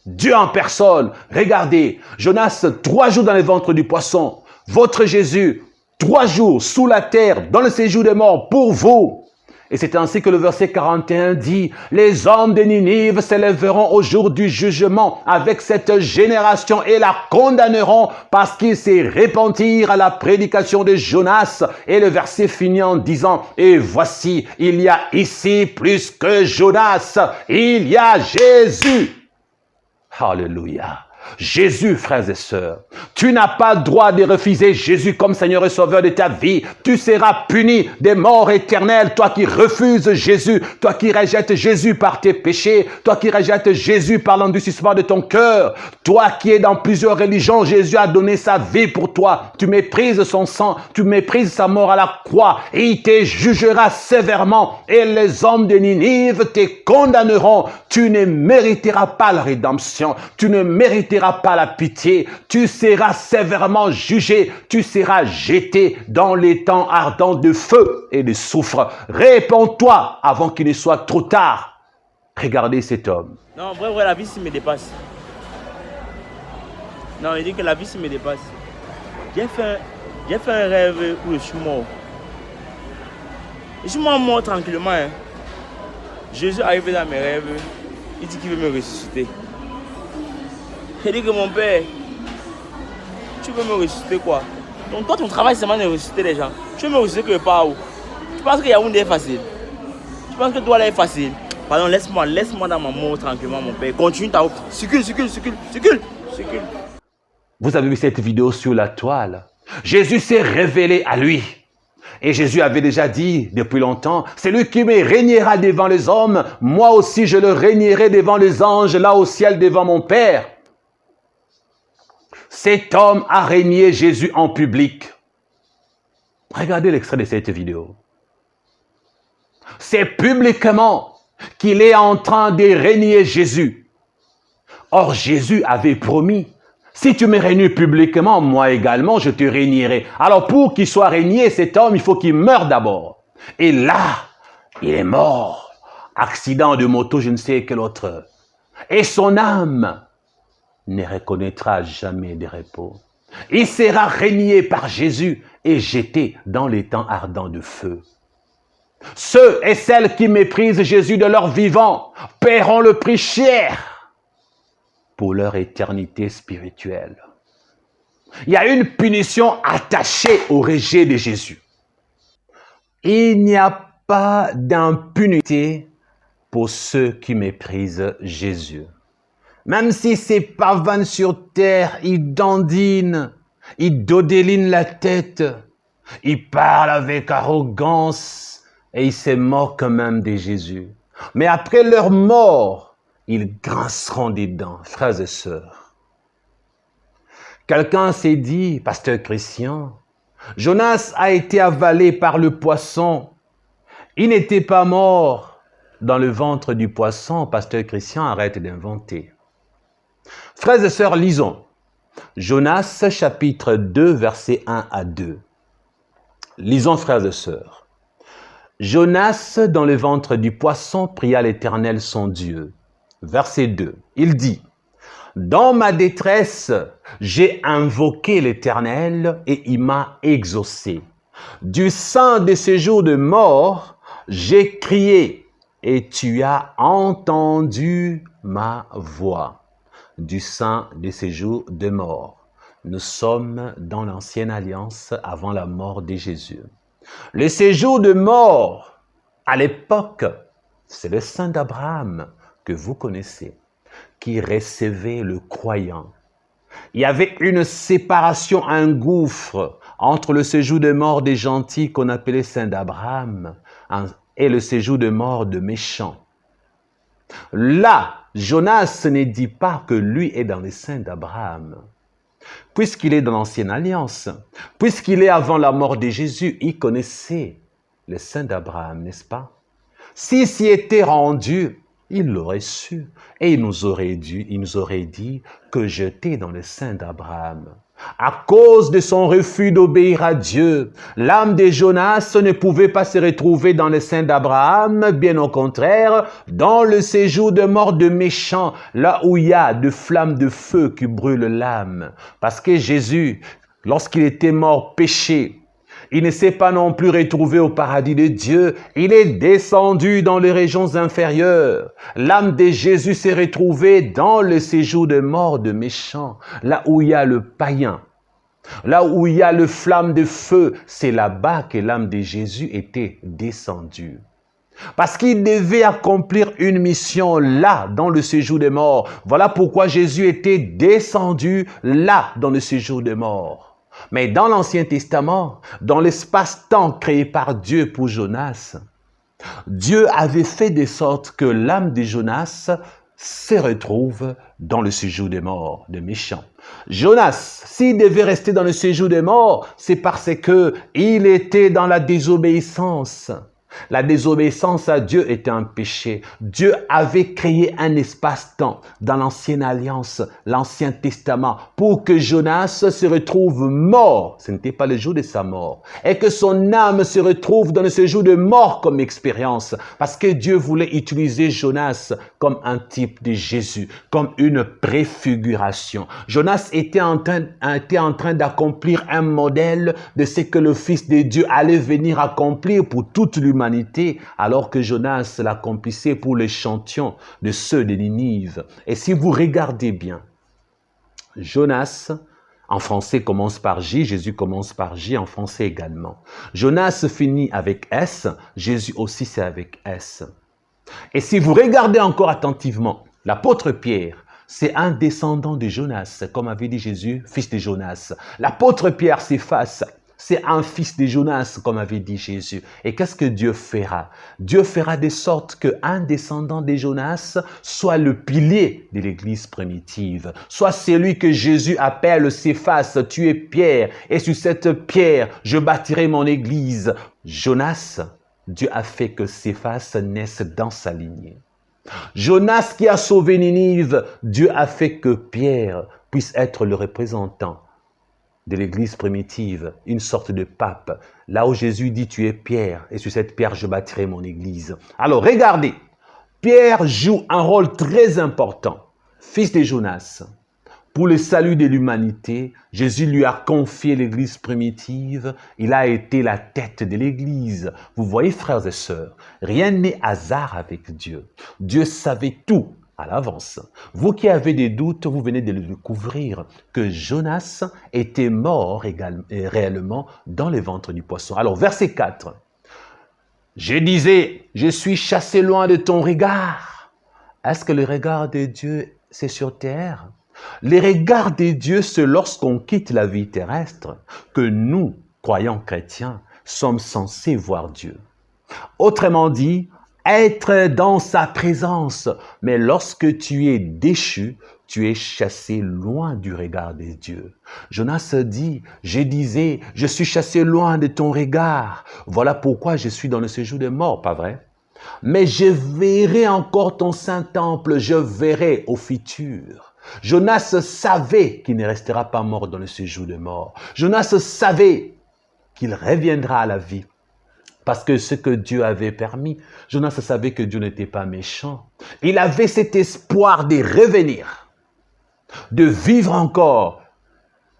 Dieu en personne. Regardez, Jonas, 3 jours dans le ventre du poisson. Votre Jésus, 3 jours sous la terre, dans le séjour des morts, pour vous. Et c'est ainsi que le verset 41 dit, « Les hommes de Ninive s'élèveront au jour du jugement avec cette génération et la condamneront parce qu'ils s'est repentir à la prédication de Jonas. » Et le verset finit en disant, « Et voici, il y a ici plus que Jonas, il y a Jésus. » Alléluia. Jésus, frères et sœurs, tu n'as pas le droit de refuser Jésus comme Seigneur et Sauveur de ta vie. Tu seras puni des morts éternelles, toi qui refuses Jésus, toi qui rejettes Jésus par tes péchés, toi qui rejettes Jésus par l'endurcissement de ton cœur, toi qui es dans plusieurs religions, Jésus a donné sa vie pour toi. Tu méprises son sang, tu méprises sa mort à la croix et il te jugera sévèrement et les hommes de Ninive te condamneront. Tu ne mériteras pas la rédemption, tu ne mériteras pas la pitié, tu seras sévèrement jugé, tu seras jeté dans les temps ardents de feu et de soufre. Réponds-toi avant qu'il ne soit trop tard. Regardez cet homme. Non, vrai, la vie, ça me dépasse. Non, il dit que la vie, ça me dépasse. J'ai fait un rêve où je suis mort. Je suis mort tranquillement. Hein. Jésus est arrivé dans mes rêves. Il dit qu'il veut me ressusciter. Il dit que mon père, tu veux me ressusciter quoi? Donc toi, ton travail, c'est de ressusciter les gens. Tu veux me ressusciter quelque part où? Tu penses que Yaoundé est facile? Tu penses que Douala est facile? Pardon, laisse-moi dans ma mort tranquillement, mon père. Continue ta route. Circule. Vous avez vu cette vidéo sur la toile. Jésus s'est révélé à lui. Et Jésus avait déjà dit depuis longtemps, « Celui qui me régnera devant les hommes, moi aussi je le régnerai devant les anges, là au ciel devant mon Père. » Cet homme a régné Jésus en public. Regardez l'extrait de cette vidéo. C'est publiquement qu'il est en train de régner Jésus. Or, Jésus avait promis, si tu me régnes publiquement, moi également, je te régnerai. Alors, pour qu'il soit régné, cet homme, il faut qu'il meure d'abord. Et là, il est mort. Accident de moto, je ne sais quel autre. Et son âme ne reconnaîtra jamais de repos. Il sera régné par Jésus et jeté dans les temps ardents de feu. Ceux et celles qui méprisent Jésus de leur vivant paieront le prix cher pour leur éternité spirituelle. Il y a une punition attachée au rejet de Jésus. Il n'y a pas d'impunité pour ceux qui méprisent Jésus. Même si ces pavanes sur terre, ils dandinent, ils dodélinent la tête, ils parlent avec arrogance et ils se moquent même de Jésus. Mais après leur mort, ils grinceront des dents, frères et sœurs. Quelqu'un s'est dit, pasteur Christian, Jonas a été avalé par le poisson. Il n'était pas mort dans le ventre du poisson. Pasteur Christian, arrête d'inventer. Frères et sœurs, lisons. Jonas, chapitre 2, versets 1 à 2. Lisons, frères et sœurs. Jonas, dans le ventre du poisson, pria l'Éternel son Dieu. Verset 2. Il dit, « Dans ma détresse, j'ai invoqué l'Éternel et il m'a exaucé. Du sein de ces jours de mort, j'ai crié et tu as entendu ma voix. » Du sein de ces jours de mort. Nous sommes dans l'ancienne alliance avant la mort de Jésus. Le séjour de mort, à l'époque, c'est le sein d'Abraham que vous connaissez, qui recevait le croyant. Il y avait une séparation, un gouffre entre le séjour de mort des gentils qu'on appelait sein d'Abraham et le séjour de mort de méchants. Là, Jonas ne dit pas que lui est dans les seins d'Abraham. puisqu'il est dans l'ancienne alliance, puisqu'il est avant la mort de Jésus, il connaissait le sein d'Abraham, n'est-ce pas? S'il s'y était rendu, il l'aurait su. Et il nous aurait dit que j'étais dans le sein d'Abraham. À cause de son refus d'obéir à Dieu, l'âme de Jonas ne pouvait pas se retrouver dans le sein d'Abraham, bien au contraire, dans le séjour de mort de méchants, là où il y a de flammes de feu qui brûlent l'âme. Parce que Jésus, lorsqu'il était mort péché, il ne s'est pas non plus retrouvé au paradis de Dieu. Il est descendu dans les régions inférieures. L'âme de Jésus s'est retrouvée dans le séjour de mort de méchants. Là où il y a le païen, là où il y a le flamme de feu, c'est là-bas que l'âme de Jésus était descendue. Parce qu'il devait accomplir une mission là, dans le séjour des morts. Voilà pourquoi Jésus était descendu là, dans le séjour des morts. Mais dans l'Ancien Testament, dans l'espace-temps créé par Dieu pour Jonas, Dieu avait fait de sorte que l'âme de Jonas se retrouve dans le séjour des morts, des méchants. Jonas, s'il devait rester dans le séjour des morts, c'est parce que il était dans la désobéissance. La désobéissance à Dieu était un péché. Dieu avait créé un espace-temps dans l'ancienne alliance, l'Ancien Testament, pour que Jonas se retrouve mort. Ce n'était pas le jour de sa mort. Et que son âme se retrouve dans ce jour de mort comme expérience. Parce que Dieu voulait utiliser Jonas comme un type de Jésus, comme une préfiguration. Jonas était en train d'accomplir un modèle de ce que le Fils de Dieu allait venir accomplir pour toute l'humanité. Alors que Jonas l'accomplissait pour l'échantillon de ceux de Ninive. Et si vous regardez bien, Jonas, en français commence par J, Jésus commence par J, en français également. Jonas finit avec S, Jésus aussi c'est avec S. Et si vous regardez encore attentivement, l'apôtre Pierre, c'est un descendant de Jonas, comme avait dit Jésus, fils de Jonas. L'apôtre Pierre s'efface. C'est un fils de Jonas, comme avait dit Jésus. Et qu'est-ce que Dieu fera? Dieu fera de sorte qu'un descendant de Jonas soit le pilier de l'église primitive. Soit celui que Jésus appelle Céphas, tu es Pierre, et sur cette pierre, je bâtirai mon église. Jonas, Dieu a fait que Céphas naisse dans sa lignée. Jonas qui a sauvé Ninive, Dieu a fait que Pierre puisse être le représentant de l'église primitive, une sorte de pape, là où Jésus dit tu es Pierre, et sur cette pierre je bâtirai mon église. Alors regardez, Pierre joue un rôle très important, fils de Jonas. Pour le salut de l'humanité, Jésus lui a confié l'église primitive, il a été la tête de l'église. Vous voyez frères et sœurs, rien n'est hasard avec Dieu. Dieu savait tout à l'avance. Vous qui avez des doutes, vous venez de le découvrir que Jonas était mort réellement dans le ventre du poisson. Alors, verset 4. Je disais, je suis chassé loin de ton regard. Est-ce que le regard de Dieu, c'est sur terre? Le regard de Dieu, c'est lorsqu'on quitte la vie terrestre que nous, croyants chrétiens, sommes censés voir Dieu. Autrement dit, être dans sa présence. Mais lorsque tu es déchu, tu es chassé loin du regard de Dieu. Jonas dit, je disais, je suis chassé loin de ton regard. Voilà pourquoi je suis dans le séjour des morts, pas vrai? Mais je verrai encore ton saint temple, je verrai au futur. Jonas savait qu'il ne restera pas mort dans le séjour des morts. Jonas savait qu'il reviendra à la vie. Parce que ce que Dieu avait permis, Jonas savait que Dieu n'était pas méchant. Il avait cet espoir de revenir, de vivre encore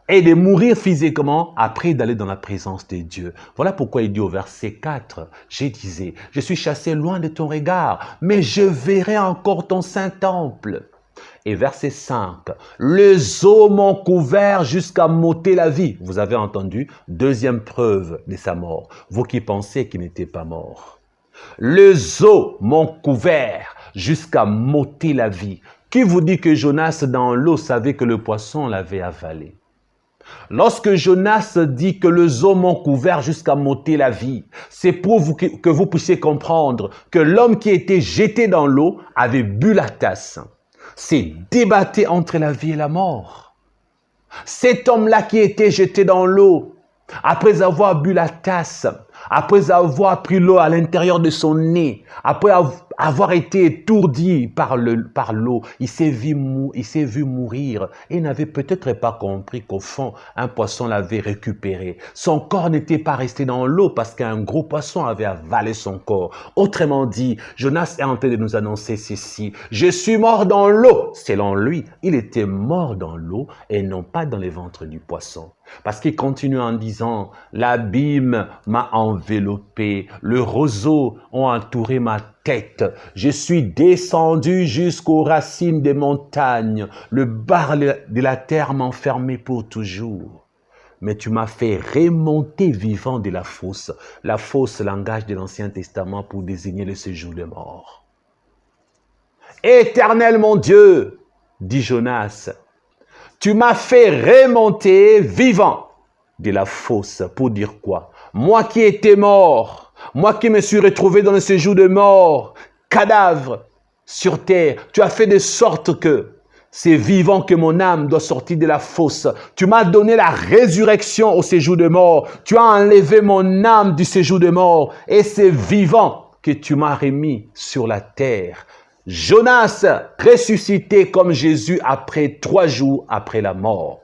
et de mourir physiquement après d'aller dans la présence de Dieu. Voilà pourquoi il dit au verset 4, je disais, je suis chassé loin de ton regard, mais je verrai encore ton saint temple. Et verset 5, les eaux m'ont couvert jusqu'à m'ôter la vie. Vous avez entendu, deuxième preuve de sa mort. Vous qui pensez qu'il n'était pas mort. Les eaux m'ont couvert jusqu'à m'ôter la vie. Qui vous dit que Jonas dans l'eau savait que le poisson l'avait avalé? Lorsque Jonas dit que les eaux m'ont couvert jusqu'à m'ôter la vie, c'est pour que vous puissiez comprendre que l'homme qui était jeté dans l'eau avait bu la tasse. C'est débattu entre la vie et la mort. Cet homme-là qui était jeté dans l'eau, après avoir bu la tasse, après avoir pris l'eau à l'intérieur de son nez, après avoir été étourdi par l'eau, il s'est vu mourir et n'avait peut-être pas compris qu'au fond, un poisson l'avait récupéré. Son corps n'était pas resté dans l'eau parce qu'un gros poisson avait avalé son corps. Autrement dit, Jonas est en train de nous annoncer ceci. Je suis mort dans l'eau. Selon lui, il était mort dans l'eau et non pas dans les ventres du poisson. Parce qu'il continue en disant, l'abîme m'a enveloppé, le roseau a entouré ma tête, je suis descendu jusqu'aux racines des montagnes, le bar de la terre m'a enfermé pour toujours. Mais tu m'as fait remonter vivant de la fosse. La fosse, langage de l'Ancien Testament pour désigner le séjour des morts. Éternel mon Dieu, dit Jonas, tu m'as fait remonter vivant de la fosse. Pour dire quoi? Moi qui étais mort, moi qui me suis retrouvé dans le séjour de mort, cadavre sur terre, tu as fait de sorte que c'est vivant que mon âme doit sortir de la fosse. Tu m'as donné la résurrection au séjour de mort. Tu as enlevé mon âme du séjour de mort et c'est vivant que tu m'as remis sur la terre. Jonas ressuscité comme Jésus après 3 jours après la mort.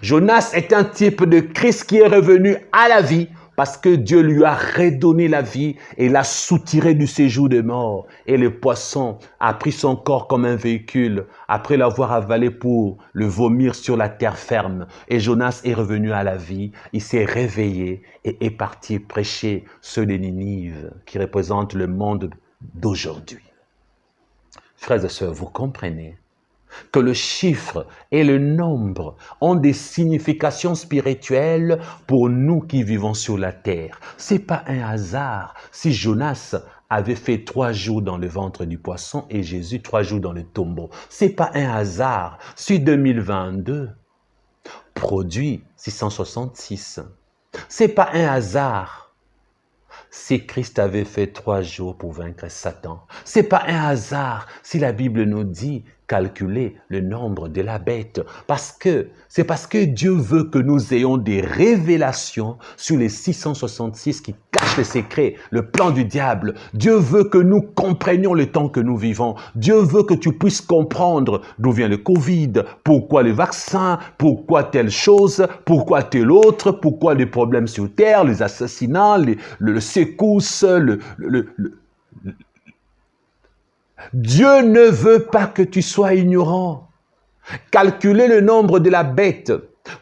Jonas est un type de Christ qui est revenu à la vie parce que Dieu lui a redonné la vie et l'a soutiré du séjour de mort. Et le poisson a pris son corps comme un véhicule après l'avoir avalé pour le vomir sur la terre ferme. Et Jonas est revenu à la vie, il s'est réveillé et est parti prêcher ceux de Ninive qui représentent le monde d'aujourd'hui. Frères et sœurs, vous comprenez que le chiffre et le nombre ont des significations spirituelles pour nous qui vivons sur la terre. Ce n'est pas un hasard si Jonas avait fait 3 jours dans le ventre du poisson et Jésus 3 jours dans le tombeau. Ce n'est pas un hasard si 2022 produit 666. Ce n'est pas un hasard si Christ avait fait 3 jours pour vaincre Satan. Ce n'est pas un hasard si la Bible nous dit calculer le nombre de la bête. C'est parce que Dieu veut que nous ayons des révélations sur les 666 qui cachent les secrets, le plan du diable. Dieu veut que nous comprenions le temps que nous vivons. Dieu veut que tu puisses comprendre d'où vient le Covid, pourquoi le vaccin, pourquoi telle chose, pourquoi telle autre, pourquoi les problèmes sur terre, les assassinats, le secousse, Dieu ne veut pas que tu sois ignorant. Calculez le nombre de la bête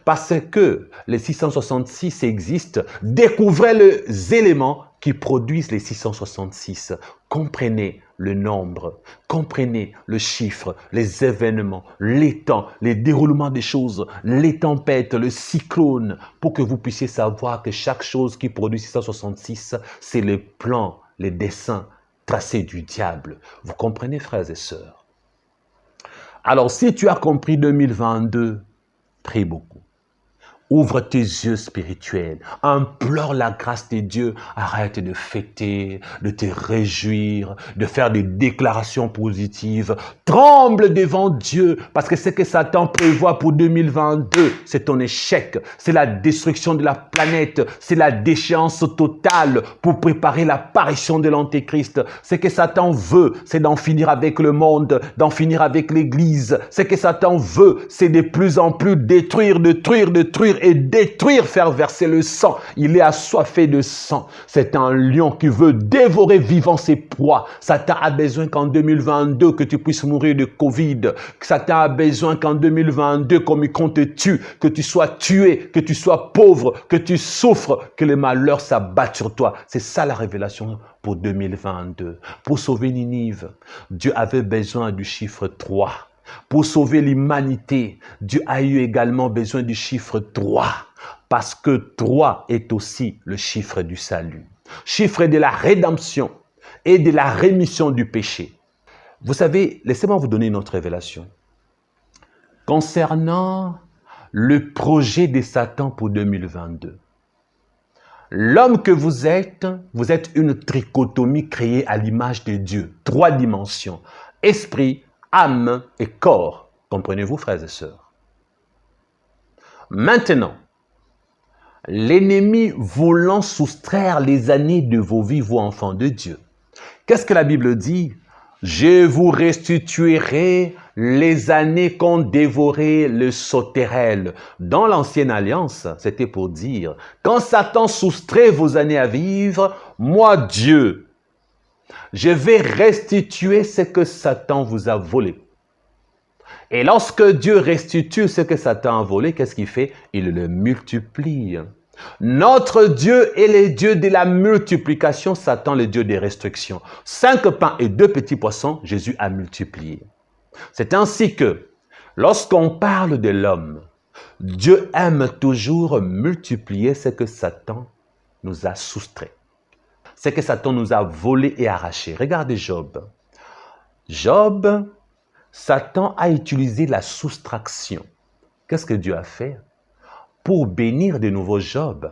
parce que les 666 existent. Découvrez les éléments qui produisent les 666. Comprenez le nombre, comprenez le chiffre, les événements, les temps, les déroulements des choses, les tempêtes, le cyclone, pour que vous puissiez savoir que chaque chose qui produit 666, c'est le plan, les dessins tracés du diable. Vous comprenez, frères et sœurs? Alors, si tu as compris 2022, prie beaucoup. Ouvre tes yeux spirituels, implore la grâce de Dieu, arrête de fêter, de te réjouir, de faire des déclarations positives, tremble devant Dieu, parce que ce que Satan prévoit pour 2022, c'est ton échec, c'est la destruction de la planète, c'est la déchéance totale pour préparer l'apparition de l'Antéchrist. Ce que Satan veut, c'est d'en finir avec le monde, d'en finir avec l'Église. Ce que Satan veut, c'est de plus en plus détruire et détruire, faire verser le sang. Il est assoiffé de sang. C'est un lion qui veut dévorer vivant ses proies. Satan a besoin qu'en 2022, que tu puisses mourir de Covid. Satan a besoin qu'en 2022, comme il compte te tue, que tu sois tué, que tu sois pauvre, que tu souffres, que les malheurs s'abattent sur toi. C'est ça la révélation pour 2022. Pour sauver Ninive, Dieu avait besoin du chiffre 3. Pour sauver l'humanité, Dieu a eu également besoin du chiffre 3, parce que 3 est aussi le chiffre du salut, chiffre de la rédemption et de la rémission du péché. Vous savez, laissez-moi vous donner une autre révélation. Concernant le projet de Satan pour 2022, l'homme que vous êtes une trichotomie créée à l'image de Dieu, 3 dimensions, esprit, âme et corps. Comprenez-vous, frères et sœurs? Maintenant, l'ennemi voulant soustraire les années de vos vies, vous enfants de Dieu. Qu'est-ce que la Bible dit? Je vous restituerai les années qu'ont dévoré le sauterelle. Dans l'ancienne alliance, c'était pour dire, quand Satan soustrait vos années à vivre, moi Dieu, je vais restituer ce que Satan vous a volé. Et lorsque Dieu restitue ce que Satan a volé, qu'est-ce qu'il fait? Il le multiplie. Notre Dieu est le Dieu de la multiplication, Satan le Dieu des restrictions. 5 pains et 2 petits poissons, Jésus a multiplié. C'est ainsi que, lorsqu'on parle de l'homme, Dieu aime toujours multiplier ce que Satan nous a soustrait. Ce que Satan nous a volé et arraché. Regardez Job. Job, Satan a utilisé la soustraction. Qu'est-ce que Dieu a fait? Pour bénir de nouveau Job,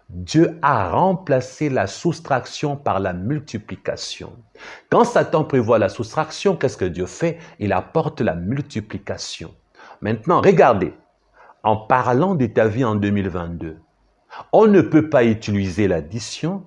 Dieu a remplacé la soustraction par la multiplication. Quand Satan prévoit la soustraction, qu'est-ce que Dieu fait? Il apporte la multiplication. Maintenant, regardez, en parlant de ta vie en 2022, on ne peut pas utiliser l'addition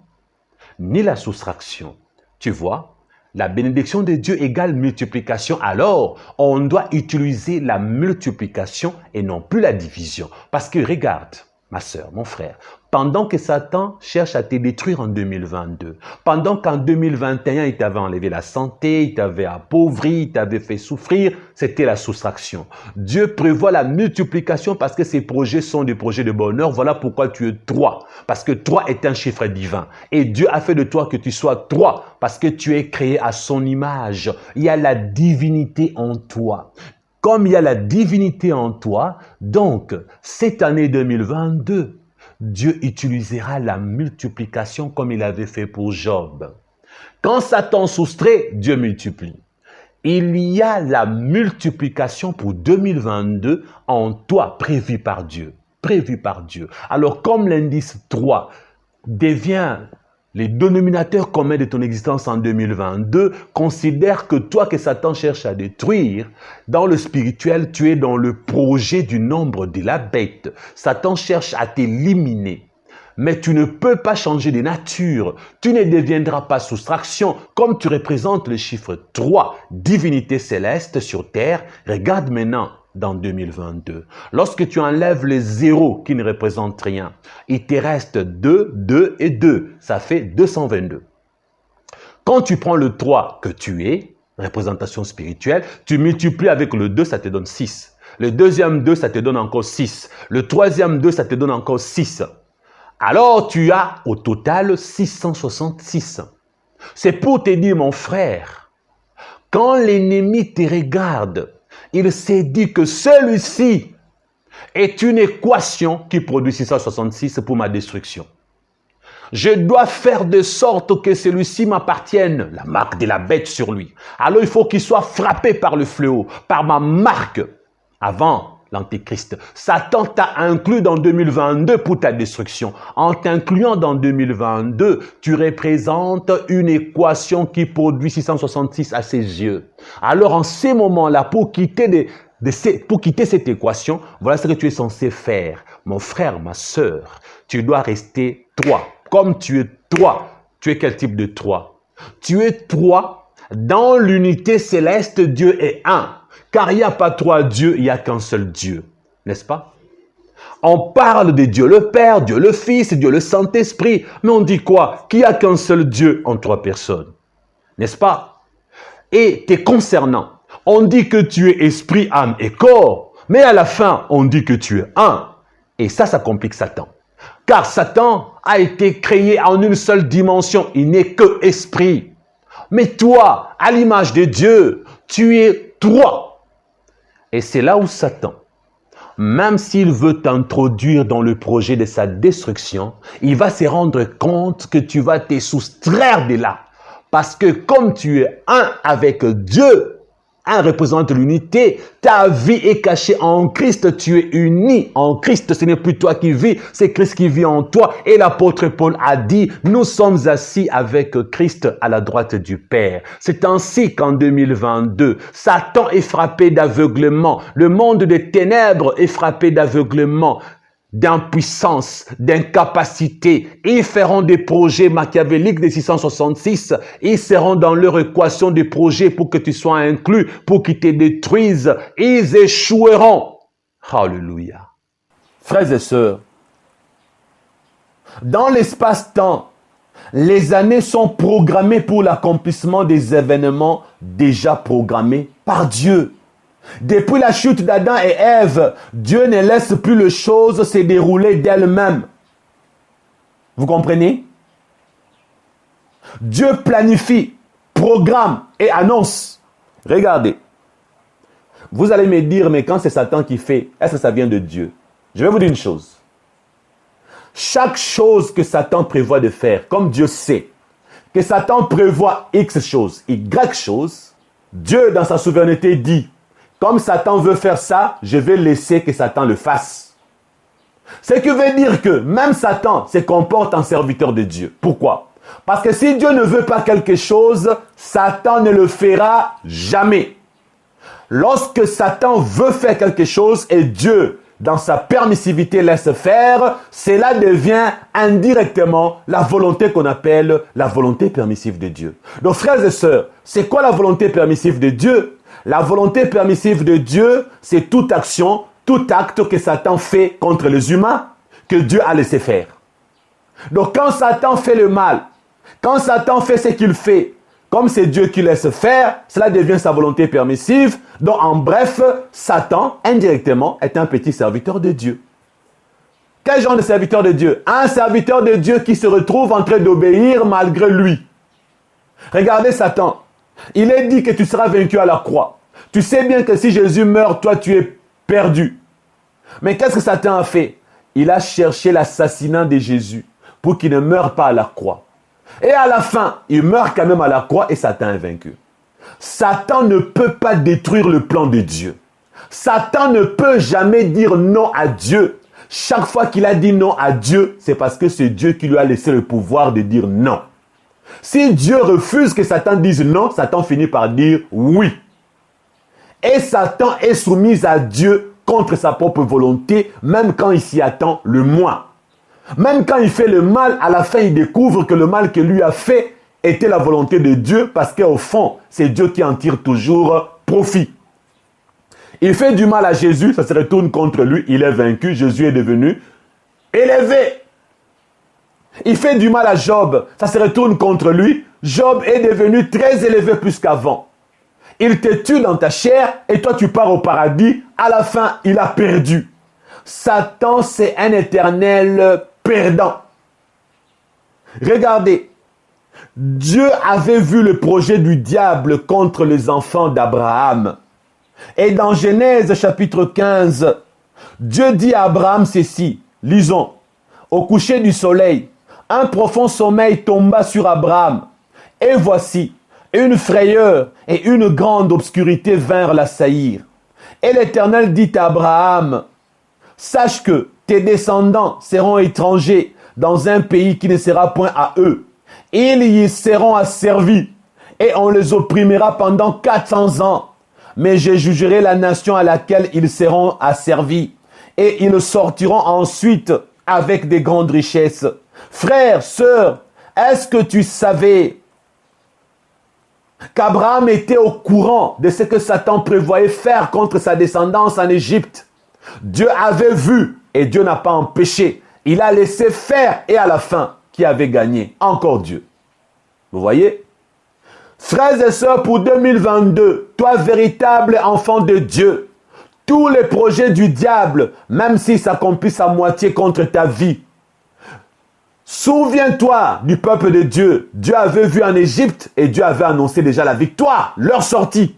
ni la soustraction. Tu vois? La bénédiction de Dieu égale multiplication. Alors, on doit utiliser la multiplication et non plus la division. Parce que regarde, ma sœur, mon frère, pendant que Satan cherche à te détruire en 2022, pendant qu'en 2021, il t'avait enlevé la santé, il t'avait appauvri, il t'avait fait souffrir, c'était la soustraction. Dieu prévoit la multiplication parce que ses projets sont des projets de bonheur. Voilà pourquoi tu es 3. Parce que 3 est un chiffre divin. Et Dieu a fait de toi que tu sois 3 parce que tu es créé à son image. Il y a la divinité en toi. Comme il y a la divinité en toi, donc cette année 2022, Dieu utilisera la multiplication comme il avait fait pour Job. Quand Satan soustrait, Dieu multiplie. Il y a la multiplication pour 2022 en toi, prévue par Dieu. Prévue par Dieu. Alors comme l'indice 3 devient les dénominateurs communs de ton existence en 2022, considère que toi que Satan cherche à détruire, dans le spirituel, tu es dans le projet du nombre de la bête. Satan cherche à t'éliminer. Mais tu ne peux pas changer de nature. Tu ne deviendras pas soustraction. Comme tu représentes le chiffre 3, divinité céleste sur terre, regarde maintenant dans 2022. Lorsque tu enlèves les zéros qui ne représentent rien, il te reste 2, 2 et 2. Ça fait 222. Quand tu prends le 3 que tu es, représentation spirituelle, tu multiplies avec le 2, ça te donne 6. Le deuxième 2, ça te donne encore 6. Le troisième 2, ça te donne encore 6. Alors, tu as au total 666. C'est pour te dire, mon frère, quand l'ennemi te regarde, il s'est dit que celui-ci est une équation qui produit 666 pour ma destruction. Je dois faire de sorte que celui-ci m'appartienne, la marque de la bête sur lui. Alors, il faut qu'il soit frappé par le fléau, par ma marque, avant l'Antéchrist. Satan t'a inclus dans 2022 pour ta destruction. En t'incluant dans 2022, tu représentes une équation qui produit 666 à ses yeux. Alors en ces moments-là, pour quitter cette équation, voilà ce que tu es censé faire. Mon frère, ma sœur, tu dois rester 3. Comme tu es 3, tu es quel type de 3? Tu es 3 dans l'unité céleste, Dieu est 1. Car il n'y a pas 3 dieux, il n'y a qu'un seul Dieu. N'est-ce pas? On parle de Dieu le Père, Dieu le Fils, Dieu le Saint-Esprit. Mais on dit quoi? Qu'il n'y a qu'un seul Dieu en 3 personnes. N'est-ce pas? Et te concernant, on dit que tu es esprit, âme et corps. Mais à la fin, on dit que tu es un. Et ça complique Satan. Car Satan a été créé en une seule dimension. Il n'est que esprit. Mais toi, à l'image de Dieu, tu es 3. Et c'est là où Satan, même s'il veut t'introduire dans le projet de sa destruction, il va se rendre compte que tu vas te soustraire de là. Parce que comme tu es un avec Dieu, 1 représente l'unité. Ta vie est cachée en Christ. Tu es uni en Christ. Ce n'est plus toi qui vis, c'est Christ qui vit en toi. Et l'apôtre Paul a dit, nous sommes assis avec Christ à la droite du Père. C'est ainsi qu'en 2022, Satan est frappé d'aveuglement. Le monde des ténèbres est frappé d'aveuglement, d'impuissance, d'incapacité. Ils feront des projets machiavéliques de 666. Ils seront dans leur équation des projets pour que tu sois inclus, pour qu'ils te détruisent. Ils échoueront. Alléluia. Frères et sœurs, dans l'espace-temps, les années sont programmées pour l'accomplissement des événements déjà programmés par Dieu. Depuis la chute d'Adam et Ève, Dieu ne laisse plus les choses se dérouler d'elles-mêmes. Vous comprenez? Dieu planifie, programme et annonce. Regardez. Vous allez me dire, mais quand c'est Satan qui fait, est-ce que ça vient de Dieu? Je vais vous dire une chose. Chaque chose que Satan prévoit de faire, comme Dieu sait que Satan prévoit X choses, Y choses, Dieu dans sa souveraineté dit, comme Satan veut faire ça, je vais laisser que Satan le fasse. Ce qui veut dire que même Satan se comporte en serviteur de Dieu. Pourquoi? Parce que si Dieu ne veut pas quelque chose, Satan ne le fera jamais. Lorsque Satan veut faire quelque chose et Dieu, dans sa permissivité, laisse faire, cela devient indirectement la volonté qu'on appelle la volonté permissive de Dieu. Donc frères et sœurs, c'est quoi la volonté permissive de Dieu? La volonté permissive de Dieu, c'est toute action, tout acte que Satan fait contre les humains, que Dieu a laissé faire. Donc quand Satan fait le mal, quand Satan fait ce qu'il fait, comme c'est Dieu qui laisse faire, cela devient sa volonté permissive. Donc en bref, Satan, indirectement, est un petit serviteur de Dieu. Quel genre de serviteur de Dieu? Un serviteur de Dieu qui se retrouve en train d'obéir malgré lui. Regardez Satan. Il est dit que tu seras vaincu à la croix. Tu sais bien que si Jésus meurt, toi tu es perdu. Mais qu'est-ce que Satan a fait? Il a cherché l'assassinat de Jésus pour qu'il ne meure pas à la croix. Et à la fin, il meurt quand même à la croix et Satan est vaincu. Satan ne peut pas détruire le plan de Dieu. Satan ne peut jamais dire non à Dieu. Chaque fois qu'il a dit non à Dieu, c'est parce que c'est Dieu qui lui a laissé le pouvoir de dire non. Si Dieu refuse que Satan dise non, Satan finit par dire oui. Et Satan est soumis à Dieu contre sa propre volonté, même quand il s'y attend le moins. Même quand il fait le mal, à la fin, il découvre que le mal que lui a fait était la volonté de Dieu, parce qu'au fond, c'est Dieu qui en tire toujours profit. Il fait du mal à Jésus, ça se retourne contre lui, il est vaincu, Jésus est devenu élevé. Il fait du mal à Job, ça se retourne contre lui, Job est devenu très élevé plus qu'avant. Il te tue dans ta chair et toi tu pars au paradis, à la fin, il a perdu. Satan, c'est un éternel perdant. Regardez, Dieu avait vu le projet du diable contre les enfants d'Abraham. Et dans Genèse chapitre 15, Dieu dit à Abraham ceci, lisons, au coucher du soleil, un profond sommeil tomba sur Abraham. Et voici, une frayeur et une grande obscurité vinrent l'assaillir. Et l'Éternel dit à Abraham, sache que tes descendants seront étrangers dans un pays qui ne sera point à eux. Ils y seront asservis et on les opprimera pendant 400 ans. Mais je jugerai la nation à laquelle ils seront asservis et ils sortiront ensuite avec des grandes richesses. Frères, sœurs, est-ce que tu savais qu'Abraham était au courant de ce que Satan prévoyait faire contre sa descendance en Égypte? Dieu avait vu et Dieu n'a pas empêché. Il a laissé faire et à la fin, qui avait gagné? Encore Dieu. Vous voyez? Frères et sœurs, pour 2022, toi véritable enfant de Dieu, tous les projets du diable, même s'ils s'accomplissent à moitié contre ta vie, souviens-toi du peuple de Dieu. Dieu avait vu en Égypte et Dieu avait annoncé déjà la victoire, leur sortie.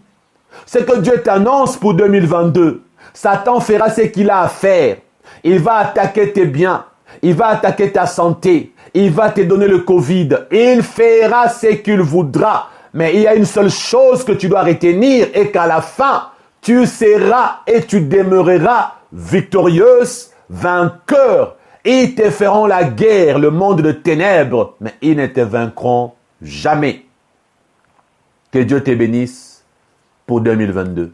Ce que Dieu t'annonce pour 2022, Satan fera ce qu'il a à faire. Il va attaquer tes biens, il va attaquer ta santé, il va te donner le Covid, il fera ce qu'il voudra. Mais il y a une seule chose que tu dois retenir et qu'à la fin, tu seras et tu demeureras victorieuse, vainqueur. Ils te feront la guerre, le monde de ténèbres, mais ils ne te vaincront jamais. Que Dieu te bénisse pour 2022.